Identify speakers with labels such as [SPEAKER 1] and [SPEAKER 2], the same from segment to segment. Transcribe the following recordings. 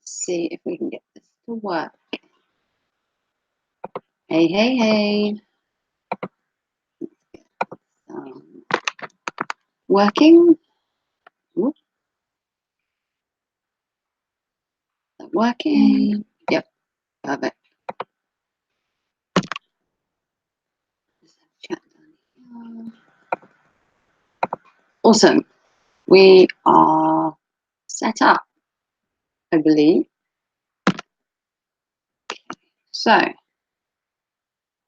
[SPEAKER 1] see if we can get this to work. Hey, hey, hey. Working. Oops. Working. Yep. Perfect. Awesome. We are set up, I believe. So,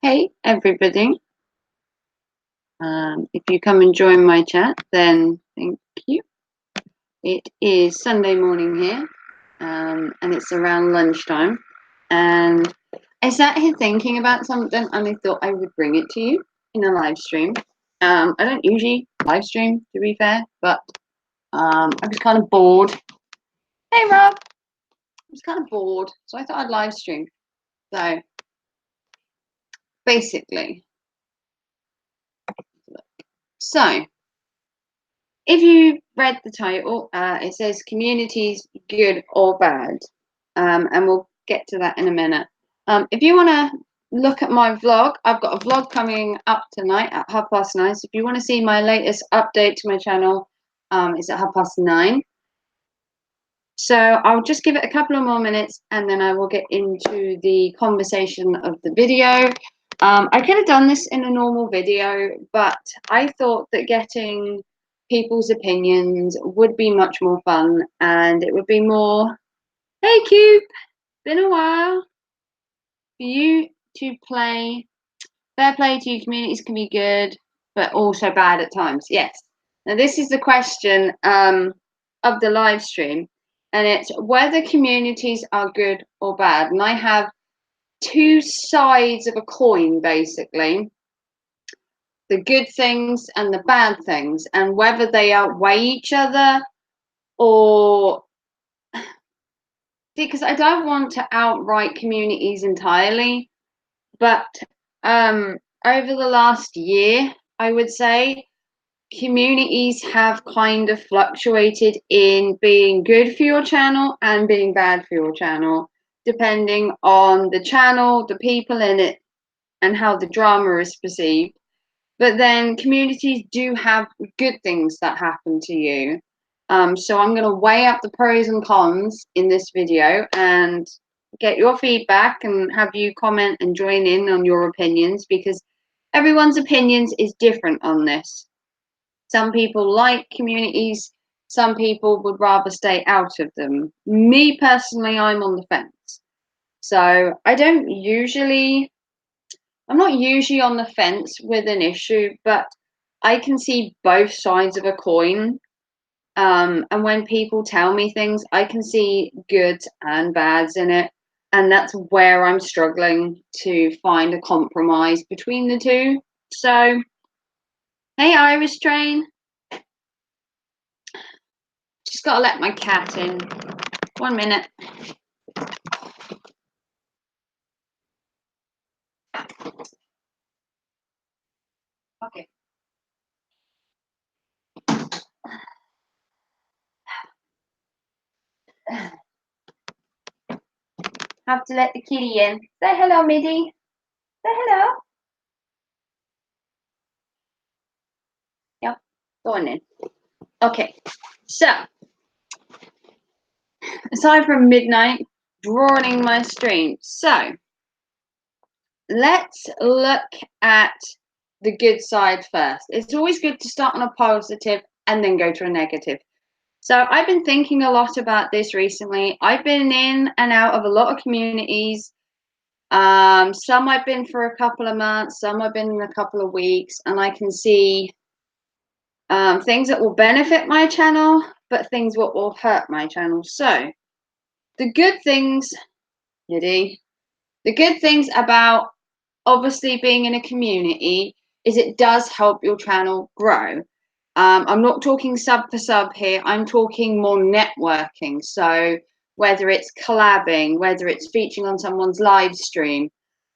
[SPEAKER 1] hey, everybody. If you come and join my chat, then thank you. It is Sunday morning here, and it's around lunchtime. And I sat here thinking about something, and I thought I would bring it to you in a live stream. I don't usually live stream, to be fair, but I was kind of bored. Hey, Rob. I was kind of bored, so I thought I'd live stream. So, basically, if you read the title, it says communities good or bad, and we'll get to that in a minute. If you want to look at my vlog, I've got a vlog coming up tonight at 9:30. So if you want to see my latest update to my channel, it's at 9:30. So I'll just give it a couple of more minutes and then I will get into the conversation of the video. I could have done this in a normal video, but I thought that getting people's opinions would be much more fun and it would be more, hey Cube, been a while, for you to play. Fair play to you, communities can be good, but also bad at times. Yes. Now this is the question of the live stream, and it's whether communities are good or bad. And I have two sides of a coin, basically. The good things and the bad things, and whether they outweigh each other or because I don't want to outright communities entirely, but over the last year, I would say communities have kind of fluctuated in being good for your channel and being bad for your channel, depending on the channel, the people in it, and how the drama is perceived. But then communities do have good things that happen to you. So I'm going to weigh up the pros and cons in this video and get your feedback and have you comment and join in on your opinions, because everyone's opinions is different on this. Some people like communities, some people would rather stay out of them. Me personally, I'm on the fence. So I'm not usually on the fence with an issue, but I can see both sides of a coin. And when people tell me things, I can see goods and bads in it. And that's where I'm struggling to find a compromise between the two. So, hey, Irish Train. Just got to let my cat in. 1 minute. Okay. Have to let the kitty in. Say hello, Middy. Say hello. Yep. Go on in. Okay. So, aside from midnight, drawing my stream. So, let's look at the good side first. It's always good to start on a positive and then go to a negative. So I've been thinking a lot about this recently. I've been in and out of a lot of communities. Some I've been for a couple of months, some I've been in a couple of weeks, and I can see things that will benefit my channel, but things that will hurt my channel. So the good things, the good things about obviously being in a community is it does help your channel grow. I'm not talking sub for sub here. I'm talking more networking. So whether it's collabing, whether it's featuring on someone's live stream,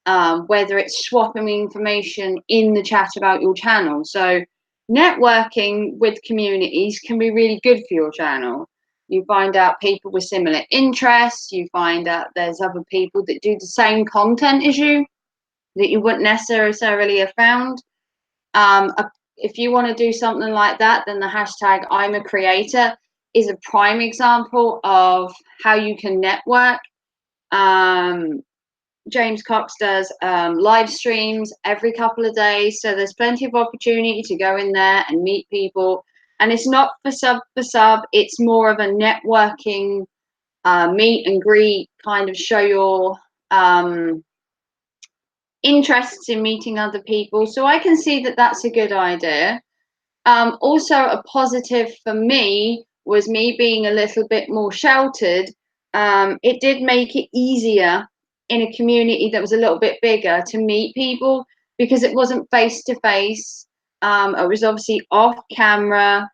[SPEAKER 1] whether it's swapping information in the chat about your channel. So networking with communities can be really good for your channel. You find out people with similar interests. You find out there's other people that do the same content as you that you wouldn't necessarily have found. If you want to do something like that, then the hashtag I'm a creator is a prime example of how you can network. James Cox does live streams every couple of days, so there's plenty of opportunity to go in there and meet people. And it's not for sub, it's more of a networking meet and greet, kind of show your interests in meeting other people. So I can see that that's a good idea. Also, a positive for me was me being a little bit more sheltered. It did make it easier in a community that was a little bit bigger to meet people because it wasn't face to face. It was obviously off camera,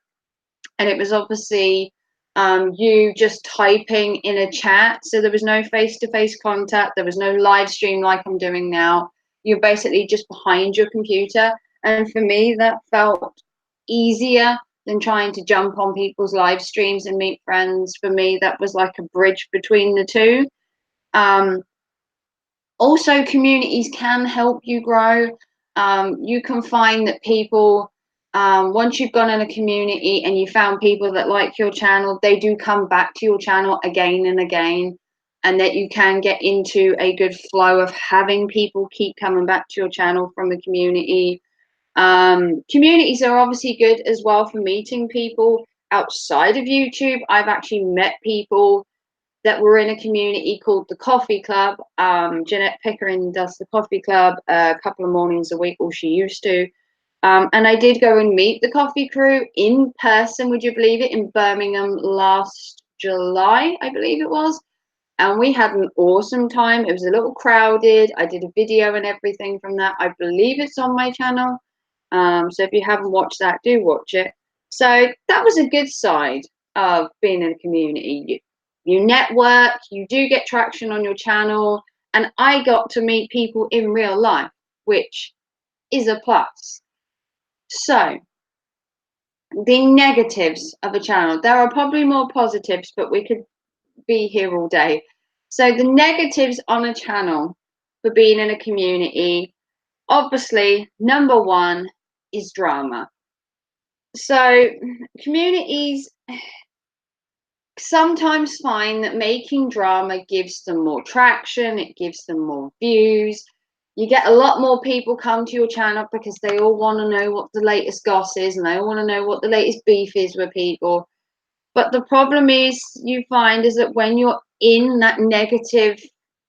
[SPEAKER 1] and it was obviously you just typing in a chat. So there was no face to face contact. There was no live stream like I'm doing now. You're basically just behind your computer. And for me, that felt easier than trying to jump on people's live streams and meet friends. For me, that was like a bridge between the two. Also, communities can help you grow. You can find that people, once you've gone in a community and you found people that like your channel, they do come back to your channel again and again, and that you can get into a good flow of having people keep coming back to your channel from the community. Communities are obviously good as well for meeting people outside of YouTube. I've actually met people that were in a community called the Coffee Club. Jeanette Pickering does the Coffee Club a couple of mornings a week, or she used to. And I did go and meet the coffee crew in person, would you believe it, in Birmingham last July, I believe it was. And we had an awesome time. It was a little crowded. I did a video and everything from that. I believe it's on my channel. So if you haven't watched that, do watch it. So that was a good side of being in a community. You network, you do get traction on your channel, and I got to meet people in real life, which is a plus. So the negatives of a channel, there are probably more positives, but we could be here all day. So the negatives on a channel for being in a community, obviously, number one is drama. So communities sometimes find that making drama gives them more traction, it gives them more views. You get a lot more people come to your channel because they all want to know what the latest goss is, and they all want to know what the latest beef is with people. But the problem is, you find, is that when you're in that negative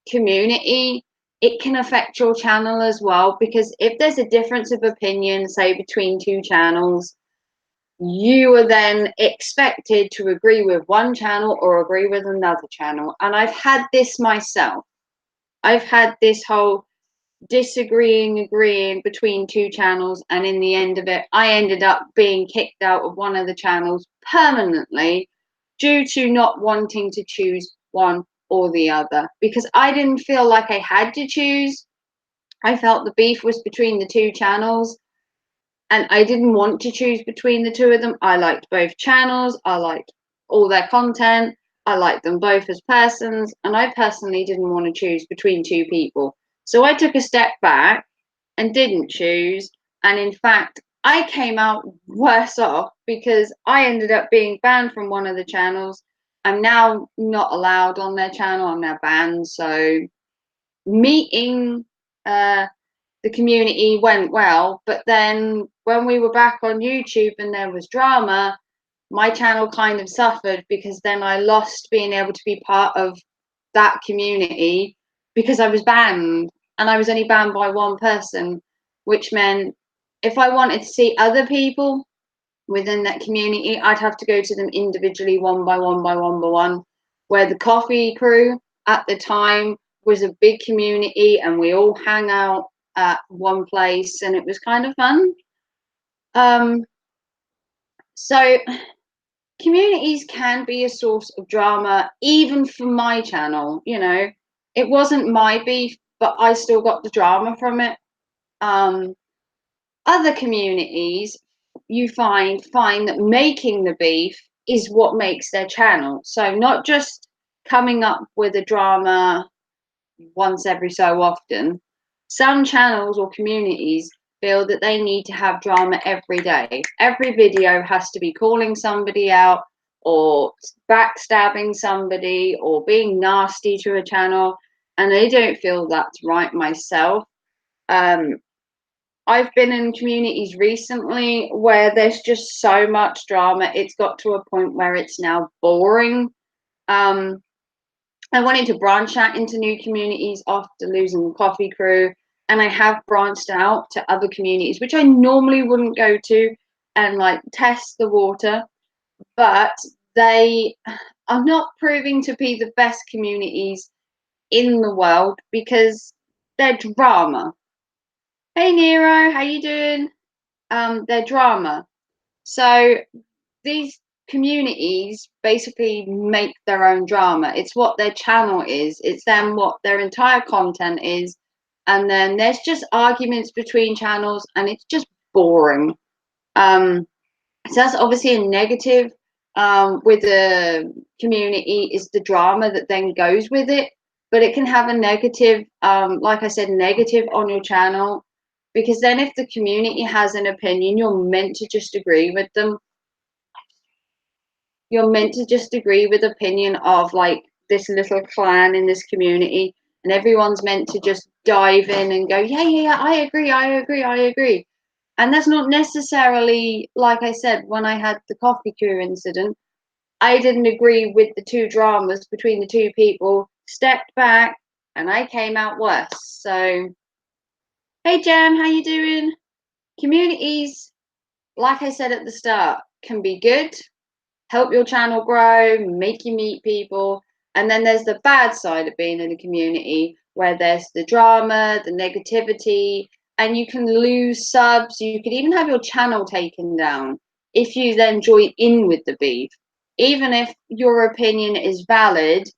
[SPEAKER 1] community, it can affect your channel as well, because if there's a difference of opinion, say between two channels, you are then expected to agree with one channel or agree with another channel. And I've had this myself. I've had this whole disagreeing, agreeing between two channels, and in the end of it, I ended up being kicked out of one of the channels permanently due to not wanting to choose one or the other, because I didn't feel like I had to choose. I felt the beef was between the two channels, and I didn't want to choose between the two of them. I liked both channels. I liked all their content. I liked them both as persons, and I personally didn't want to choose between two people. So I took a step back and didn't choose. And in fact, I came out worse off because I ended up being banned from one of the channels. I'm now not allowed on their channel. I'm now banned. So meeting the community went well, but then when we were back on YouTube and there was drama, my channel kind of suffered, because then I lost being able to be part of that community because I was banned, and I was only banned by one person, which meant if I wanted to see other people within that community, I'd have to go to them individually, one by one by one by one. Where the coffee crew at the time was a big community and we all hang out at one place, and it was kind of fun. So communities can be a source of drama, even for my channel. You know, it wasn't my beef, but I still got the drama from it. Other communities, you find that making the beef is what makes their channel. So not just coming up with a drama once every so often. Some channels or communities feel that they need to have drama every day. Every video has to be calling somebody out or backstabbing somebody or being nasty to a channel, and I don't feel that's right myself. I've been in communities recently where there's just so much drama. It's got to a point where it's now boring. Um, I wanted to branch out into new communities after losing the coffee crew, and I have branched out to other communities, which I normally wouldn't go to and like test the water, but they are not proving to be the best communities in the world because they're drama. Hey Nero, how you doing? They're drama. So these communities basically make their own drama. It's what their channel is. It's them what their entire content is. And then there's just arguments between channels and it's just boring. So that's obviously a negative with the community is the drama that then goes with it. But it can have a negative, like I said, negative on your channel because then if the community has an opinion, you're meant to just agree with them. You're meant to just agree with opinion of like this little clan in this community, and everyone's meant to just dive in and go, yeah, I agree, I agree. And that's not necessarily, like I said, when I had the coffee crew incident, I didn't agree with the two dramas between the two people, stepped back, and I came out worse. So, hey Jam, how you doing? Communities, like I said at the start, can be good, help your channel grow, make you meet people. And then there's the bad side of being in a community where there's the drama, the negativity, and you can lose subs. You could even have your channel taken down if you then join in with the beef. Even if your opinion is valid,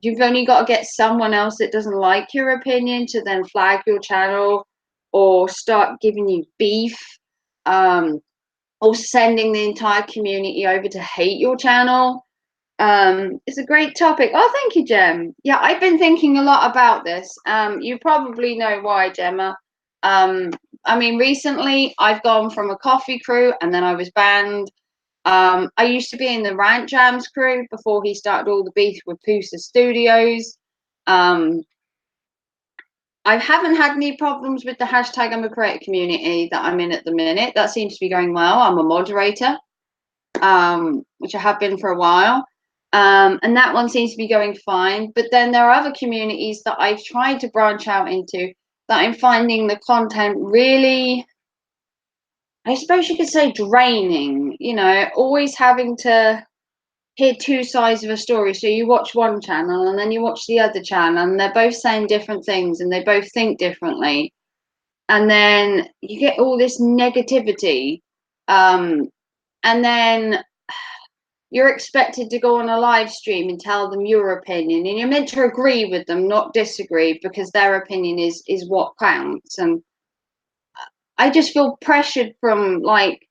[SPEAKER 1] you've only got to get someone else that doesn't like your opinion to then flag your channel or start giving you beef. Um, or sending the entire community over to hate your channel. It's a great topic. Oh, thank you, Jem. Yeah, I've been thinking a lot about this. You probably know why, Gemma. I mean, recently I've gone from a coffee crew and then I was banned. I used to be in the Rant Jams crew before he started all the beef with Pusa Studios. Um, I haven't had any problems with the hashtag I'm a creator community that I'm in at the minute. That seems to be going well. I'm a moderator, which I have been for a while. And that one seems to be going fine. But then there are other communities that I've tried to branch out into that I'm finding the content really, I suppose you could say, draining. You know, always having to hear two sides of a story. So you watch one channel and then you watch the other channel, and they're both saying different things and they both think differently. And then you get all this negativity. And then you're expected to go on a live stream and tell them your opinion, and you're meant to agree with them, not disagree, because their opinion is what counts. And I just feel pressured from like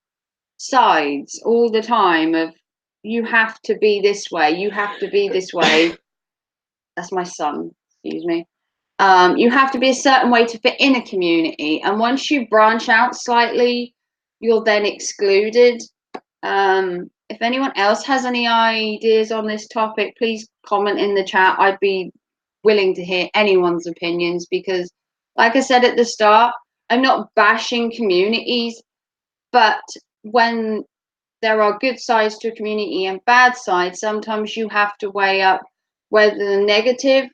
[SPEAKER 1] sides all the time of you have to be this way, you have to be this way. That's my son, excuse me. You have to be a certain way to fit in a community, and once you branch out slightly, you're then excluded. If anyone else has any ideas on this topic, please comment in the chat. I'd be willing to hear anyone's opinions because, like I said at the start, I'm not bashing communities, but when there are good sides to a community and bad sides, sometimes you have to weigh up whether the negative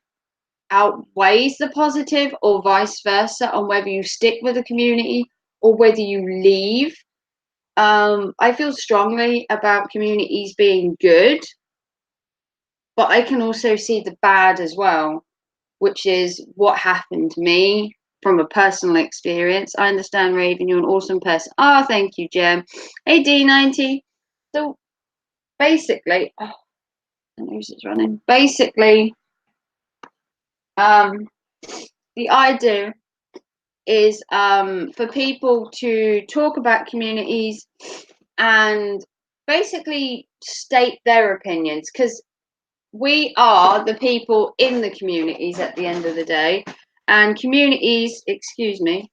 [SPEAKER 1] outweighs the positive or vice versa, on whether you stick with a community or whether you leave. I feel strongly about communities being good, but I can also see the bad as well, which is what happened to me from a personal experience. I understand, Raven, you're an awesome person. Oh, thank you, Jem. Hey, D90. So basically, oh, the news is running. Basically, the idea is for people to talk about communities and basically state their opinions, because we are the people in the communities at the end of the day. And communities, excuse me,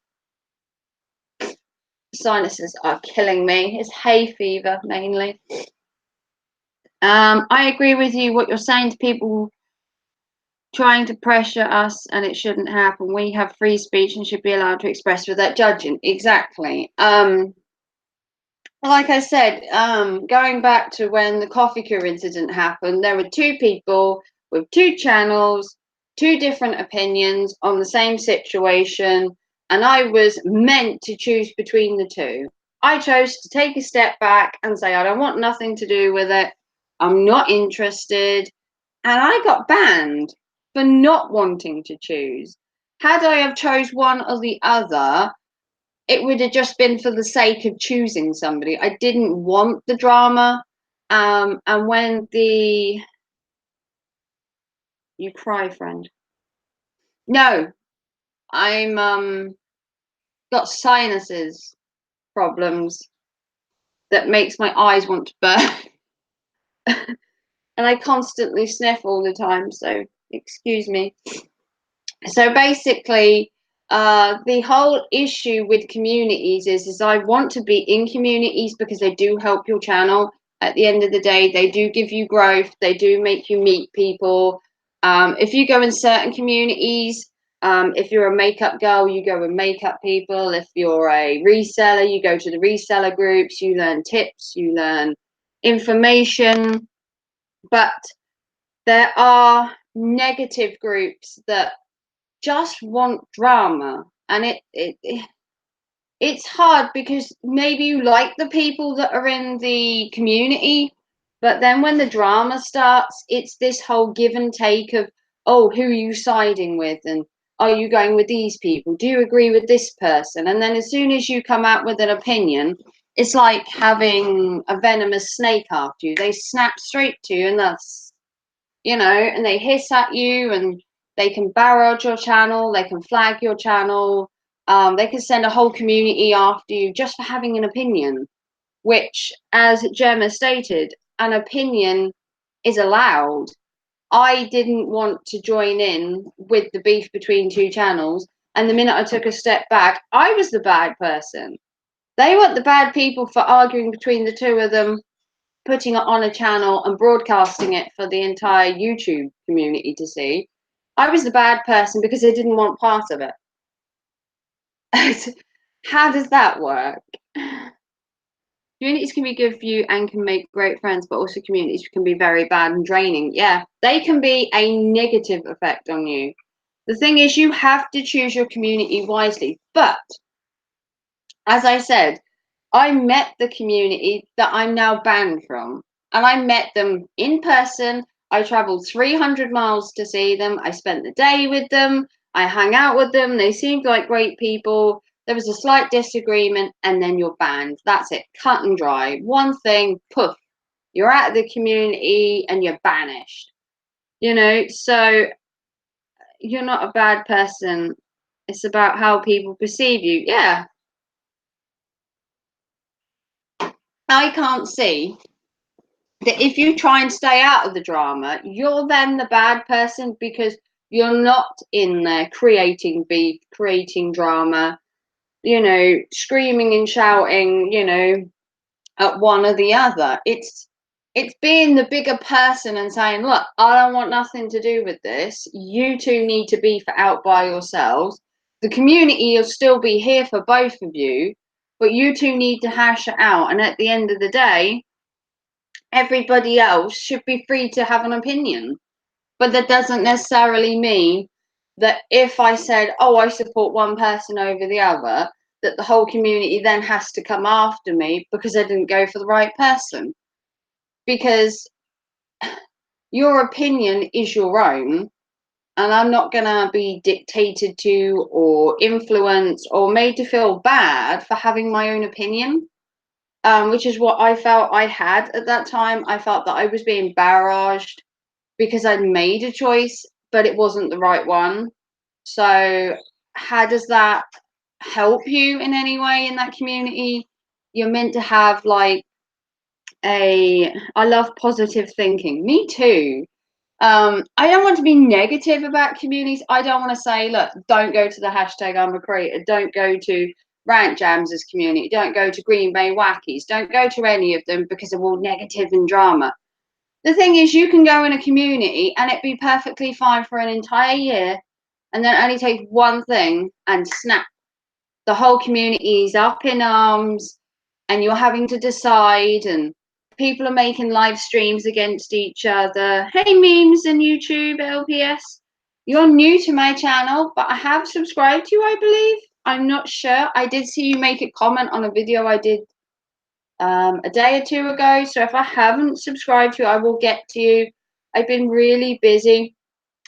[SPEAKER 1] sinuses are killing me. It's hay fever mainly. I agree with you what you're saying to people trying to pressure us, and it shouldn't happen. We have free speech and should be allowed to express without judging. Exactly. Like I said, going back to when the Coffee Cure incident happened, there were two people with two channels, two different opinions on the same situation, and I was meant to choose between the two. I chose to take a step back and say, I don't want nothing to do with it. I'm not interested. And I got banned for not wanting to choose. Had I have chose one or the other, it would have just been for the sake of choosing somebody. I didn't want the drama. And when the you cry, friend. No, I'm got sinuses problems that makes my eyes want to burn. And I constantly sniff all the time, so excuse me. So basically, the whole issue with communities is I want to be in communities because they do help your channel. At the end of the day, they do give you growth. They do make you meet people. If you go in certain communities, if you're a makeup girl, you go with makeup people. If you're a reseller, you go to the reseller groups. You learn tips. You learn information. But there are negative groups that just want drama, and it's hard because maybe you like the people that are in the community, but then when the drama starts, it's this whole give and take of, oh, who are you siding with, and are you going with these people, do you agree with this person? And then as soon as you come out with an opinion, it's like having a venomous snake after you. They snap straight to you, and that's, and they hiss at you, and they can barrage your channel, they can flag your channel, they can send a whole community after you just for having an opinion, which, as Gemma stated, an opinion is allowed. I didn't want to join in with the beef between two channels, and the minute I took a step back, I was the bad person. They weren't the bad people for arguing between the two of them, putting it on a channel and broadcasting it for the entire YouTube community to see. I was the bad person because I didn't want part of it. How does that work? Communities can be good for you and can make great friends, but also communities can be very bad and draining. Yeah, they can be a negative effect on you. The thing is, you have to choose your community wisely. But as I said, I met the community that I'm now banned from, and I met them in person. I traveled 300 miles to see them. I spent the day with them. I hung out with them. They seemed like great people. There was a slight disagreement, and then you're banned. That's it, cut and dry. One thing, poof, you're out of the community and you're banished. So you're not a bad person. It's about how people perceive you. Yeah, I can't see that if you try and stay out of the drama, you're then the bad person because you're not in there creating beef, creating drama, screaming and shouting, at one or the other. It's being the bigger person and saying, look, I don't want nothing to do with this. You two need to be out by yourselves. The community will still be here for both of you, but you two need to hash it out. And at the end of the day, everybody else should be free to have an opinion. But that doesn't necessarily mean that if I said, oh, I support one person over the other, that the whole community then has to come after me because I didn't go for the right person. Because your opinion is your own, and I'm not going to be dictated to or influenced or made to feel bad for having my own opinion. Which is what I felt I had at that time. I felt that I was being barraged because I'd made a choice, but it wasn't the right one. So, how does that help you in any way in that community? You're meant to have like I love positive thinking. Me too. I don't want to be negative about communities. I don't want to say, look, don't go to the hashtag I'm a creator. Don't go to Rant Jams' community. Don't go to Green Bay Wackies. Don't go to any of them because they're all negative and drama. The thing is, you can go in a community and it be perfectly fine for an entire year, and then only take one thing and snap. The whole community is up in arms, and you're having to decide, and people are making live streams against each other. Hey, memes and YouTube, LPS. You're new to my channel, but I have subscribed to you, I believe. I'm not sure. I did see you make a comment on a video I did a day or two ago. So if I haven't subscribed to you, I will get to you. I've been really busy.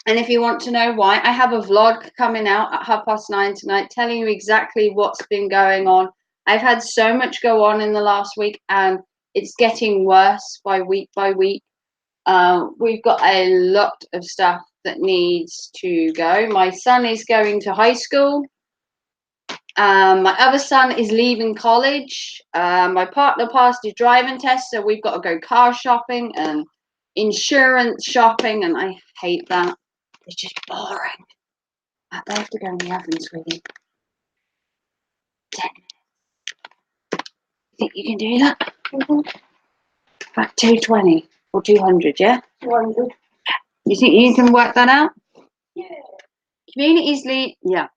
[SPEAKER 1] And if you want to know why, I have a vlog coming out at 9:30 tonight telling you exactly what's been going on. I've had so much go on in the last week, and it's getting worse by week by week. We've got a lot of stuff that needs to go. My son is going to high school. My other son is leaving college. My partner passed his driving test, so we've got to go car shopping and insurance shopping, and I hate that. It's just boring. I have to go in the oven, sweetie. 10 minutes. Think you can do that? About 220 or 200, yeah? 200. You think you can work that out? Yeah. Communities need, yeah.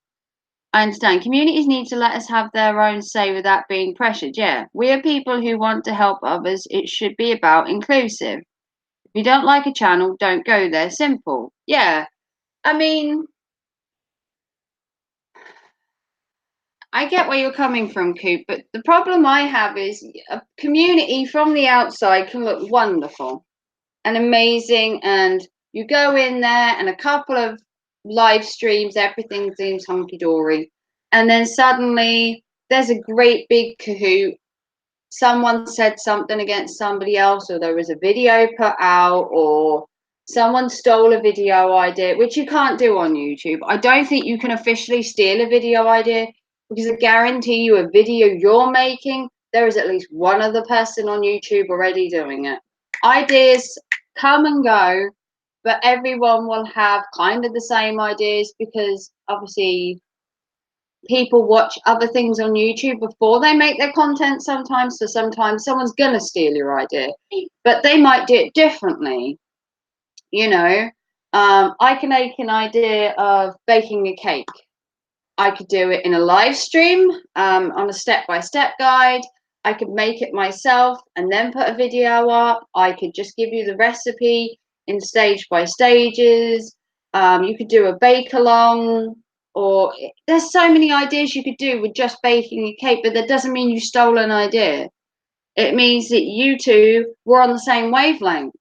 [SPEAKER 1] I understand. Communities need to let us have their own say without being pressured. Yeah. We are people who want to help others. It should be about inclusive. If you don't like a channel, don't go there. Simple. Yeah. I mean, I get where you're coming from, Coop, but the problem I have is a community from the outside can look wonderful and amazing, and you go in there and a couple of live streams, everything seems hunky-dory, and then suddenly there's a great big cahoot. Someone said something against somebody else, or there was a video put out, or someone stole a video idea, which you can't do on YouTube. I don't think you can officially steal a video idea, because I guarantee you a video you're making, there is at least one other person on YouTube already doing it. Ideas come and go, but everyone will have kind of the same ideas, because obviously people watch other things on YouTube before they make their content sometimes. So sometimes someone's going to steal your idea, but they might do it differently. You know, I can make an idea of baking a cake. I could do it in a live stream on a step-by-step guide. I could make it myself and then put a video up. I could just give you the recipe in stage by stages. You could do a bake along, or there's so many ideas you could do with just baking a cake, but that doesn't mean you stole an idea. It means that you two were on the same wavelength,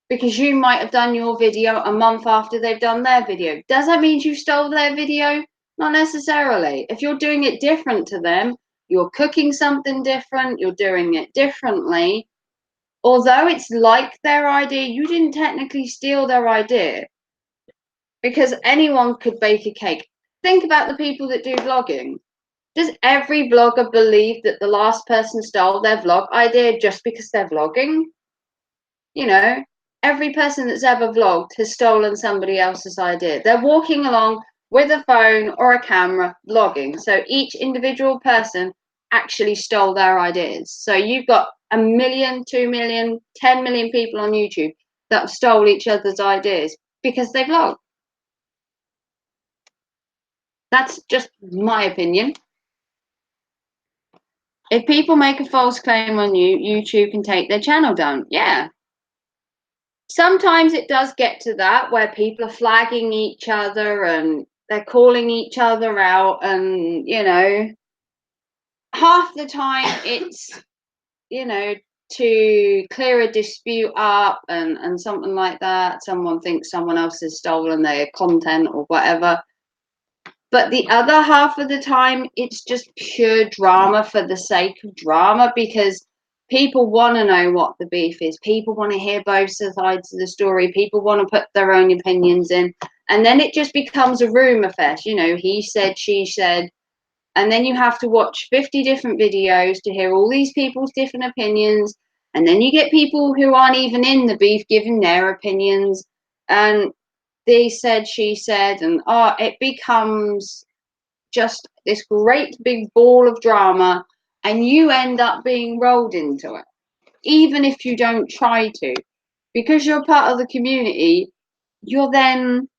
[SPEAKER 1] because you might have done your video a month after they've done their video. Does that mean you stole their video? Not necessarily. If you're doing it different to them, you're cooking something different, you're doing it differently. Although it's like their idea, you didn't technically steal their idea, because anyone could bake a cake. Think about the people that do vlogging. Does every vlogger believe that the last person stole their vlog idea just because they're vlogging? You know, every person that's ever vlogged has stolen somebody else's idea. They're walking along with a phone or a camera vlogging. So each individual person actually stole their ideas. So you've got 1 million, 2 million, 10 million people on YouTube that stole each other's ideas because they vlog. That's just my opinion. If people make a false claim on you, YouTube can take their channel down. Yeah. Sometimes it does get to that where people are flagging each other and they're calling each other out, and you know, half the time it's, you know, to clear a dispute up and something like that. Someone thinks someone else has stolen their content or whatever. But the other half of the time, it's just pure drama for the sake of drama, because people want to know what the beef is. People want to hear both sides of the story. People want to put their own opinions in. And then it just becomes a rumor fest. You know, he said, she said. And then you have to watch 50 different videos to hear all these people's different opinions. And then you get people who aren't even in the beef giving their opinions, and they said, she said, and it becomes just this great big ball of drama, and you end up being rolled into it, even if you don't try to. Because you're part of the community, you're then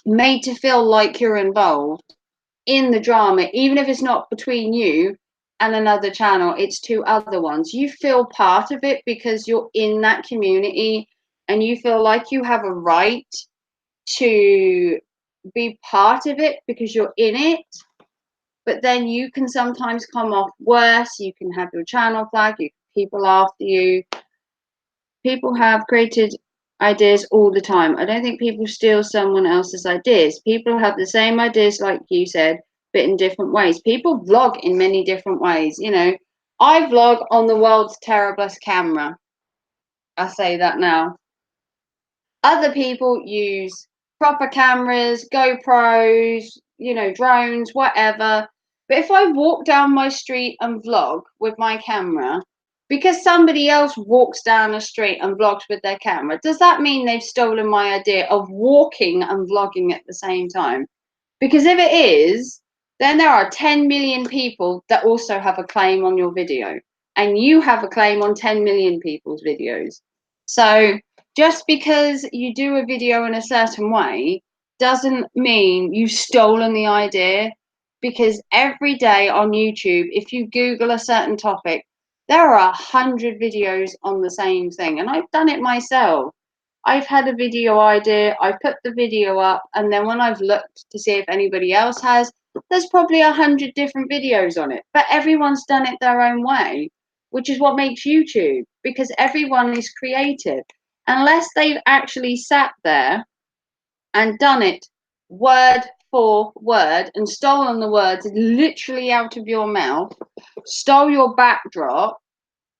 [SPEAKER 1] made to feel like you're involved in the drama, even if it's not between you and another channel, it's two other ones. You feel part of it because you're in that community, and you feel like you have a right to be part of it because you're in it. But then you can sometimes come off worse. You can have your channel flagged, people after you. People have created ideas all the time. I don't think people steal someone else's ideas. People have the same ideas, like you said, but in different ways. People vlog in many different ways. You know, I vlog on the world's terriblest camera. I say that now. Other people use proper cameras, GoPros, you know, drones, whatever. But if I walk down my street and vlog with my camera, because somebody else walks down the street and vlogs with their camera, does that mean they've stolen my idea of walking and vlogging at the same time? Because if it is, then there are 10 million people that also have a claim on your video, and you have a claim on 10 million people's videos. So just because you do a video in a certain way doesn't mean you've stolen the idea. Because every day on YouTube, if you Google a certain topic, there are 100 videos on the same thing. And I've done it myself. I've had a video idea, I put the video up, and then when I've looked to see if anybody else has, there's probably 100 different videos on it. But everyone's done it their own way, which is what makes YouTube, because everyone is creative. Unless they've actually sat there and done it word for word and stolen the words literally out of your mouth, stole your backdrop,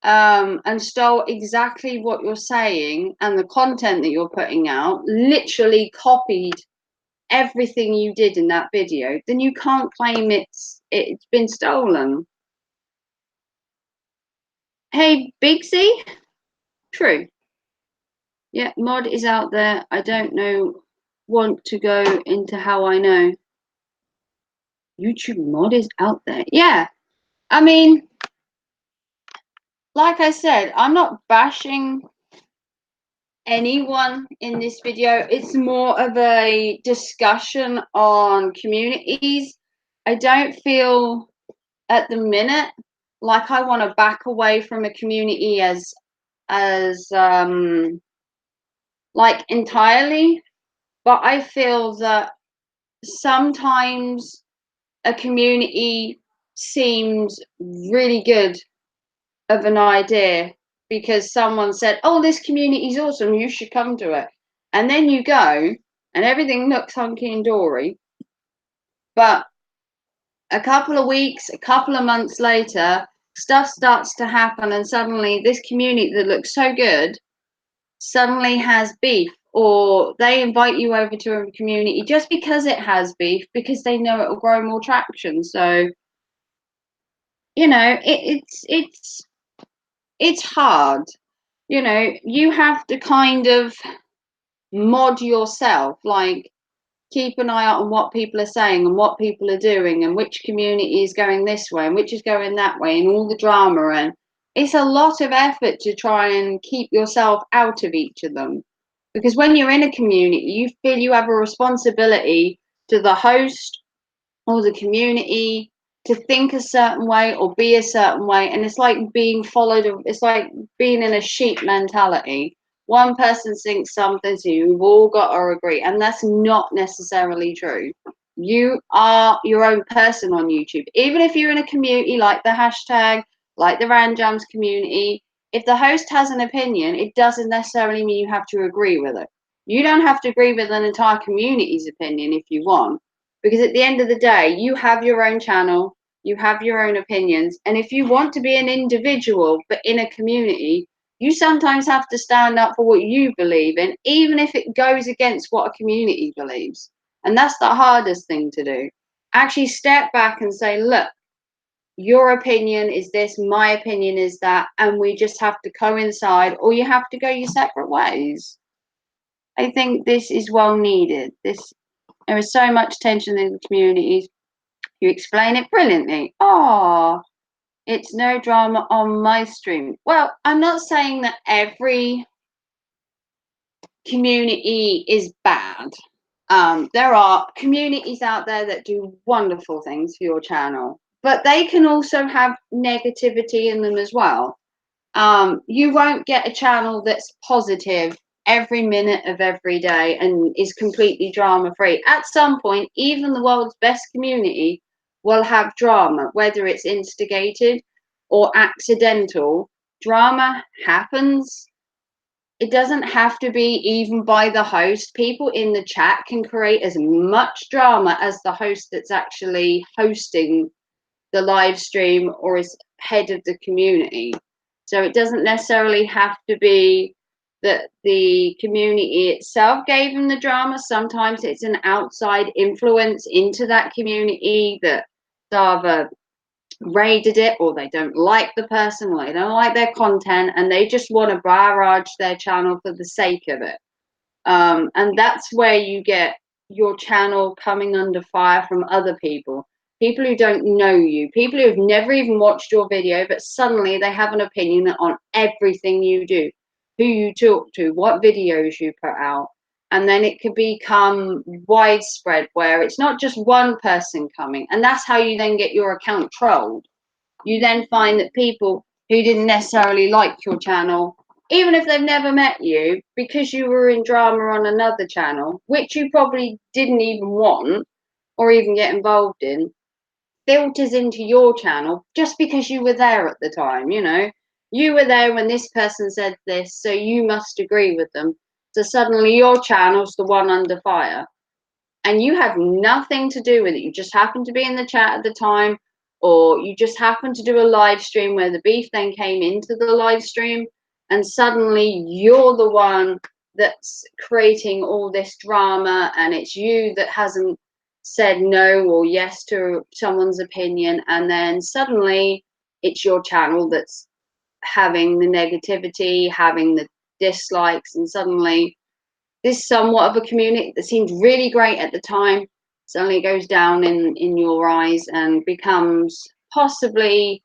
[SPEAKER 1] and stole exactly what you're saying and the content that you're putting out, literally copied everything you did in that video, then you can't claim it's been stolen. Hey, Bigsy? True. Yeah, mod is out there. I don't know, want to go into how I know. YouTube mod is out there. Yeah, I mean, like I said, I'm not bashing anyone in this video. It's more of a discussion on communities. I don't feel at the minute like I want to back away from a community as like entirely, but I feel that sometimes a community seems really good of an idea because someone said, "Oh, this community is awesome, you should come to it." And then you go and everything looks hunky and dory. But a couple of weeks, a couple of months later, stuff starts to happen, and suddenly this community that looks so good suddenly has beef, or they invite you over to a community just because it has beef, because they know it will grow more traction. So, you know, it's hard. You know, you have to kind of mod yourself, like keep an eye out on what people are saying and what people are doing and which community is going this way and which is going that way and all the drama. And it's a lot of effort to try and keep yourself out of each of them, because when you're in a community you feel you have a responsibility to the host or the community to think a certain way or be a certain way, and it's like being followed. It's like being in a sheep mentality. One person thinks something, so you've all got to agree, and that's not necessarily true. You are your own person on YouTube. Even if you're in a community like the hashtag, like the Ranjams community, if the host has an opinion, it doesn't necessarily mean you have to agree with it. You don't have to agree with an entire community's opinion if you want, because at the end of the day, you have your own channel, you have your own opinions, and if you want to be an individual but in a community, you sometimes have to stand up for what you believe in, even if it goes against what a community believes. And that's the hardest thing to do. Actually step back and say, look, your opinion is this, my opinion is that, and we just have to coincide, or you have to go your separate ways. I think this is well needed. There is so much tension in the communities. You explain it brilliantly. Oh, it's no drama on my stream. Well, I'm not saying that every community is bad. There are communities out there that do wonderful things for your channel, but they can also have negativity in them as well. You won't get a channel that's positive every minute of every day and is completely drama free. At some point, even the world's best community will have drama, whether it's instigated or accidental. Drama happens. It doesn't have to be even by the host. People in the chat can create as much drama as the host that's actually hosting the live stream or is head of the community. So it doesn't necessarily have to be that the community itself gave them the drama. Sometimes it's an outside influence into that community that either raided it, or they don't like the person, or they don't like their content, and they just want to barrage their channel for the sake of it. And that's where you get your channel coming under fire from other people who don't know you, people who've never even watched your video, but suddenly they have an opinion on everything you do, who you talk to, what videos you put out. And then it could become widespread where it's not just one person coming. And that's how you then get your account trolled. You then find that people who didn't necessarily like your channel, even if they've never met you, because you were in drama on another channel, which you probably didn't even want or even get involved in, filters into your channel just because you were there at the time. You were there when this person said this, so you must agree with them. So suddenly your channel's the one under fire, and you have nothing to do with it. You just happen to be in the chat at the time, or you just happen to do a live stream where the beef then came into the live stream, and suddenly you're the one that's creating all this drama, and it's you that hasn't said no or yes to someone's opinion, and then suddenly it's your channel that's having the negativity, having the dislikes, and suddenly this somewhat of a community that seemed really great at the time suddenly goes down in your eyes and becomes possibly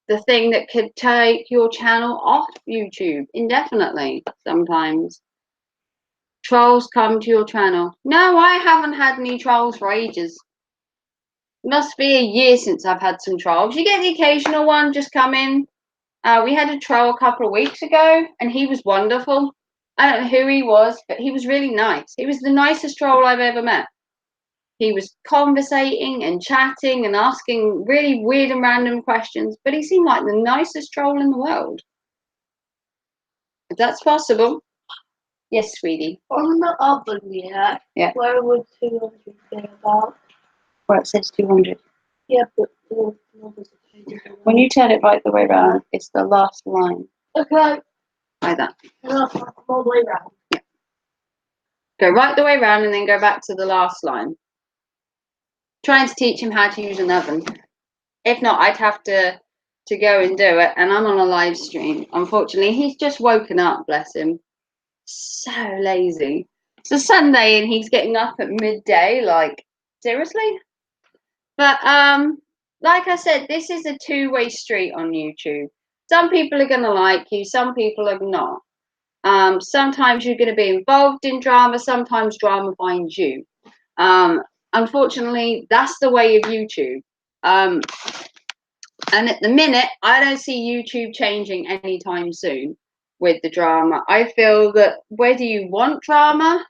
[SPEAKER 1] the thing that could take your channel off YouTube indefinitely. Sometimes trolls come to your channel. No, I haven't had any trolls for ages. Must be a year since I've had some trolls. You get the occasional one just come in. We had a troll a couple of weeks ago, and he was wonderful. I don't know who he was, but he was really nice. He was the nicest troll I've ever met. He was conversating and chatting and asking really weird and random questions, but he seemed like the nicest troll in the world. If that's possible. Yes, sweetie.
[SPEAKER 2] On the oven, yeah.
[SPEAKER 1] Yeah.
[SPEAKER 2] Where would 200 be about?
[SPEAKER 1] Where it says 200.
[SPEAKER 2] Yeah, but the numbers are changing.
[SPEAKER 1] When you turn it right the way around, it's the last line.
[SPEAKER 2] Okay.
[SPEAKER 1] Like that.
[SPEAKER 2] All the way around.
[SPEAKER 1] Yeah. Go right the way around and then go back to the last line. Trying to teach him how to use an oven. If not, I'd have to go and do it, and I'm on a live stream. Unfortunately, he's just woken up, bless him. So lazy. It's a Sunday and he's getting up at midday, like, seriously? But like I said, this is a two-way street on YouTube. Some people are gonna like you, some people are not. Sometimes you're gonna be involved in drama, sometimes drama finds you. Unfortunately, that's the way of YouTube. And at the minute, I don't see YouTube changing anytime soon with the drama. I feel that whether you want drama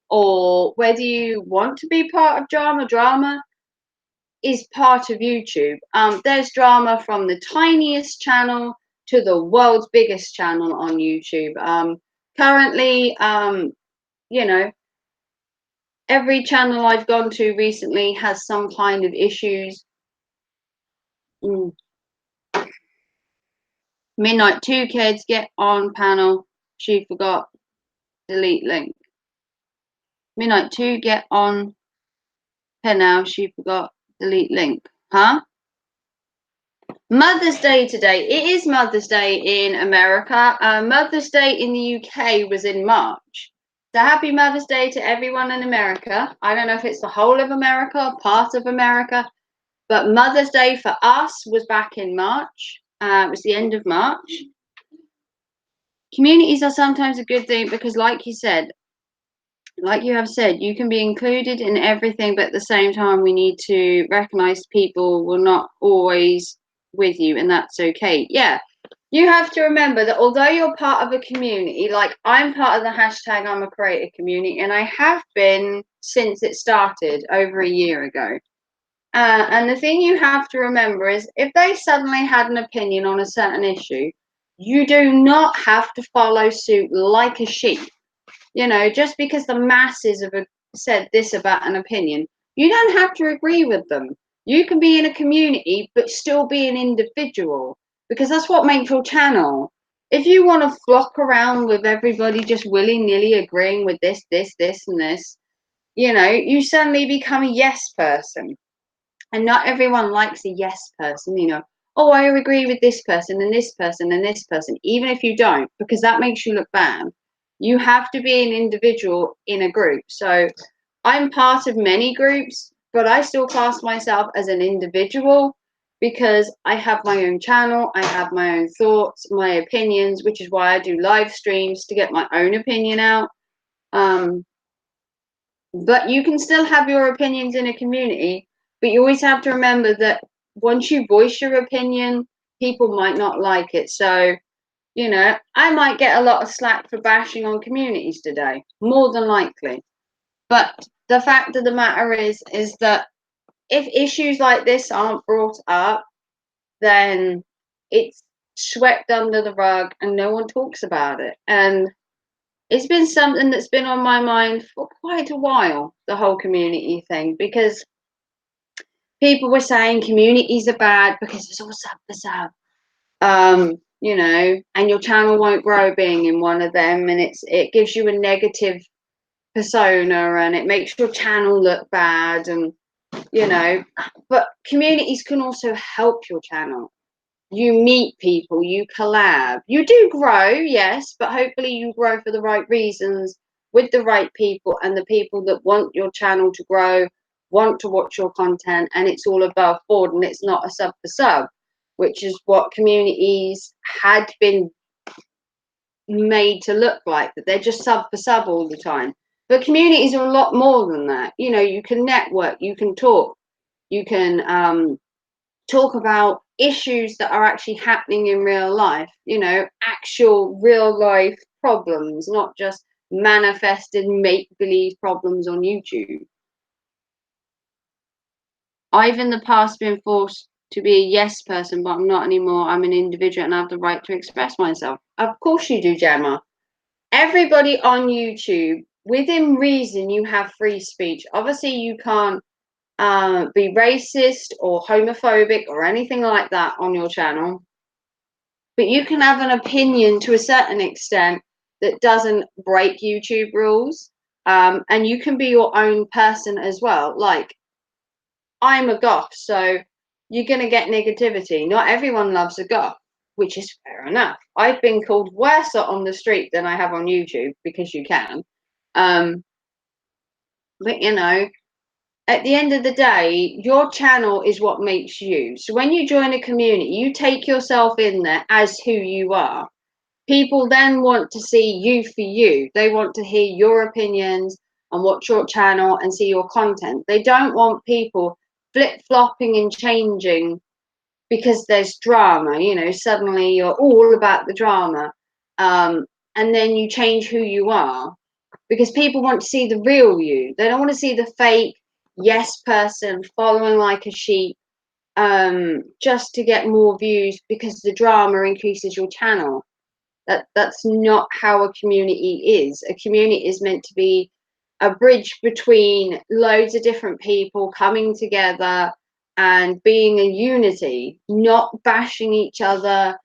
[SPEAKER 1] or whether you want to be part of drama is part of YouTube. There's drama from the tiniest channel to the world's biggest channel on YouTube. Currently, you know, every channel I've gone to recently has some kind of issues. Midnight 2 kids get on panel. She forgot. Delete link. Midnight 2 get on panel. She forgot. Delete link. Huh? Mother's Day today. It is Mother's Day in America. Mother's Day in the UK was in March. So happy Mother's Day to everyone in America. I don't know if it's the whole of America, part of America, but Mother's Day for us was back in March. It was the end of March. Communities are sometimes a good thing because, like you said, like you have said, you can be included in everything, but at the same time, we need to recognize people will not always with you, and that's okay. Yeah, you have to remember that although you're part of a community, like I'm part of the hashtag I'm a creator community, and I have been since it started over a year ago. And the thing you have to remember is if they suddenly had an opinion on a certain issue, you do not have to follow suit like a sheep. You know, just because the masses have said this about an opinion, you don't have to agree with them. You can be in a community but still be an individual because that's what makes your channel. If you want to flock around with everybody just willy-nilly agreeing with this, and this, you know, you suddenly become a yes person. And not everyone likes a yes person, you know. Oh, I agree with this person and this person and this person, even if you don't, because that makes you look bad. You have to be an individual in a group. So I'm part of many groups, but I still class myself as an individual because I have my own channel, I have my own thoughts, my opinions, which is why I do live streams to get my own opinion out. But you can still have your opinions in a community, but you always have to remember that once you voice your opinion, people might not like it. So, you know, I might get a lot of slack for bashing on communities today, more than likely. But the fact of the matter is that if issues like this aren't brought up, then it's swept under the rug and no one talks about it. And it's been something that's been on my mind for quite a while, the whole community thing, because people were saying communities are bad because it's all sub for sub. You know, and your channel won't grow being in one of them, and it gives you a negative persona and it makes your channel look bad, and you know, but communities can also help your channel. You meet people, you collab, you do grow, yes, but hopefully you grow for the right reasons with the right people and the people that want your channel to grow, want to watch your content, and it's all above board and it's not a sub for sub, which is what communities had been made to look like, that they're just sub for sub all the time. But communities are a lot more than that. You know, you can network, you can talk, you can talk about issues that are actually happening in real life, you know, actual real life problems, not just manifested make believe problems on YouTube. I've in the past been forced to be a yes person, but I'm not anymore. I'm an individual and I have the right to express myself. Of course you do, Gemma. Everybody on YouTube, within reason, you have free speech. Obviously, you can't be racist or homophobic or anything like that on your channel, but you can have an opinion to a certain extent that doesn't break YouTube rules, and you can be your own person as well. Like, I'm a goth, so you're going to get negativity. Not everyone loves a goth, which is fair enough. I've been called worse on the street than I have on YouTube because you can. But you know, at the end of the day, your channel is what makes you. So when you join a community, you take yourself in there as who you are. People then want to see you for you. They want to hear your opinions and watch your channel and see your content. They don't want people flip-flopping and changing because there's drama. You know, suddenly you're all about the drama, and then you change who you are because people want to see the real you. They don't want to see the fake yes person following like a sheep, just to get more views because the drama increases your channel. That's not how a community is. A community is meant to be a bridge between loads of different people coming together and being a unity, not bashing each other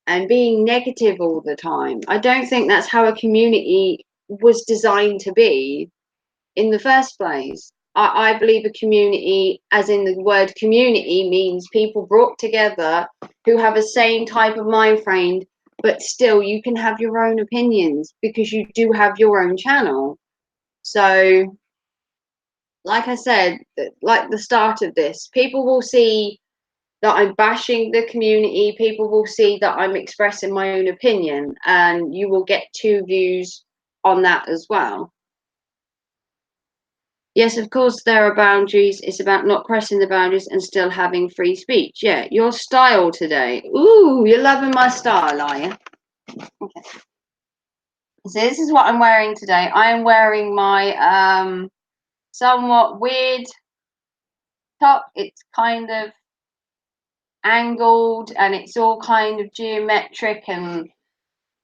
[SPEAKER 1] and being negative all the time. I don't think that's how a community was designed to be in the first place. I believe a community, as in the word community, means people brought together who have the same type of mind frame, but still you can have your own opinions because you do have your own channel. So, like I said, like the start of this, people will see that I'm bashing the community, people will see that I'm expressing my own opinion, and you will get two views on that as well. Yes, of course, there are boundaries. It's about not crossing the boundaries and still having free speech. Yeah, your style today. Ooh, you're loving my style, are you? Okay. So this is what I'm wearing today. I am wearing my somewhat weird top. It's kind of angled and it's all kind of geometric, and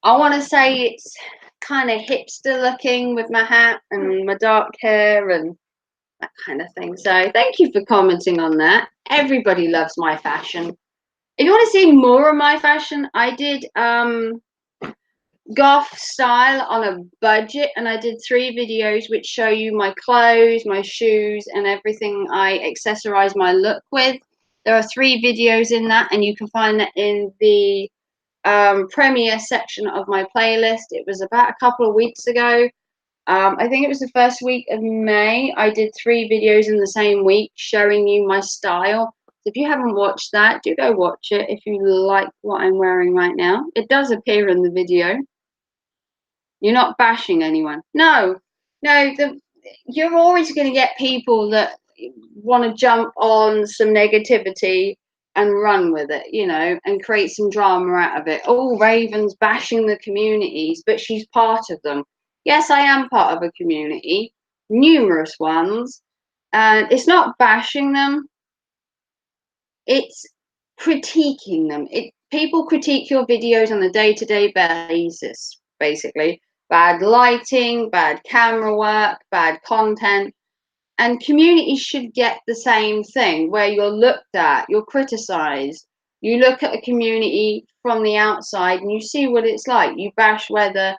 [SPEAKER 1] I want to say it's kind of hipster looking with my hat and my dark hair and that kind of thing. So thank you for commenting on that. Everybody loves my fashion. If you want to see more of my fashion, I did goth style on a budget, and I did 3 videos which show you my clothes, my shoes, and everything I accessorize my look with. There are 3 videos in that, and you can find that in the premiere section of my playlist. It was about a couple of weeks ago. I think it was the first week of May. I did 3 videos in the same week showing you my style. So if you haven't watched that, do go watch it if you like what I'm wearing right now. It does appear in the video. You're not bashing anyone. No, no, you're always going to get people that want to jump on some negativity and run with it, you know, and create some drama out of it. Oh, Raven's bashing the communities, but she's part of them. Yes, I am part of a community, numerous ones, and it's not bashing them, it's critiquing them. People critique your videos on a day-to-day basis, basically. Bad lighting, bad camera work, bad content. And communities should get the same thing, where you're looked at, you're criticized. You look at a community from the outside and you see what it's like. You bash whether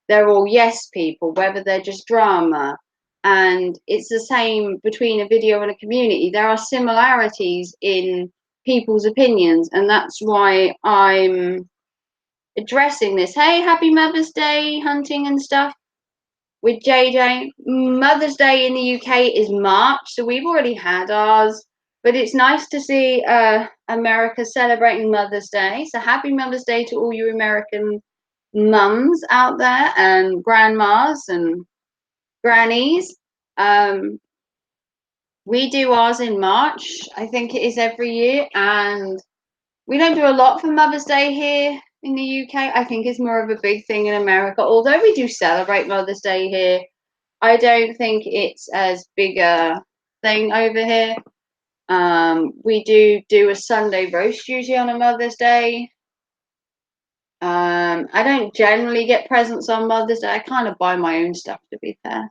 [SPEAKER 1] they're all yes people, whether they're just drama. And it's the same between a video and a community. There are similarities in people's opinions, and that's why I'm addressing this. Hey, happy Mother's Day hunting and stuff with JJ. Mother's Day in the UK is March, so we've already had ours. But it's nice to see America celebrating Mother's Day. So happy Mother's Day to all you American mums out there and grandmas and grannies. We do ours in March. I think it is every year, and we don't do a lot for Mother's Day here in the UK. I think it's more of a big thing in America. Although we do celebrate Mother's Day here, I don't think it's as big a thing over here. We do a Sunday roast usually on a Mother's Day. I don't generally get presents on Mother's Day. I kind of buy my own stuff, to be fair.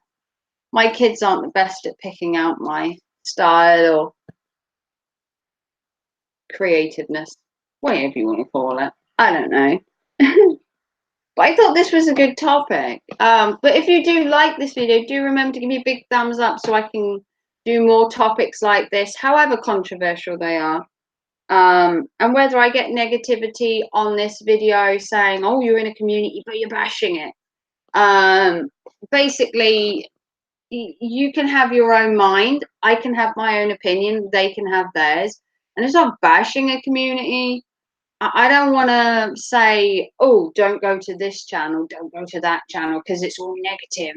[SPEAKER 1] My kids aren't the best at picking out my style or creativeness, whatever you want to call it. I don't know. But I thought this was a good topic. But if you do like this video, do remember to give me a big thumbs up so I can do more topics like this, however controversial they are. And whether I get negativity on this video saying, oh, you're in a community, but you're bashing it. Basically, you can have your own mind. I can have my own opinion. They can have theirs. And it's not bashing a community. I don't want to say, oh, don't go to this channel, don't go to that channel, because it's all negative.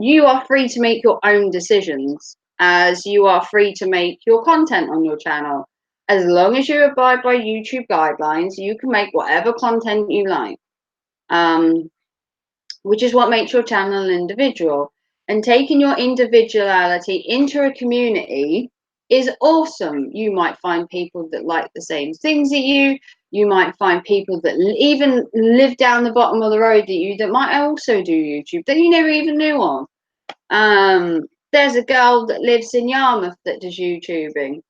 [SPEAKER 1] You are free to make your own decisions, as you are free to make your content on your channel. As long as you abide by YouTube guidelines, you can make whatever content you like, which is what makes your channel an individual. And taking your individuality into a community is awesome. You might find people that like the same things as you. You might find people that even live down the bottom of the road that might also do YouTube that you never even knew of. There's a girl that lives in Yarmouth that does YouTubing.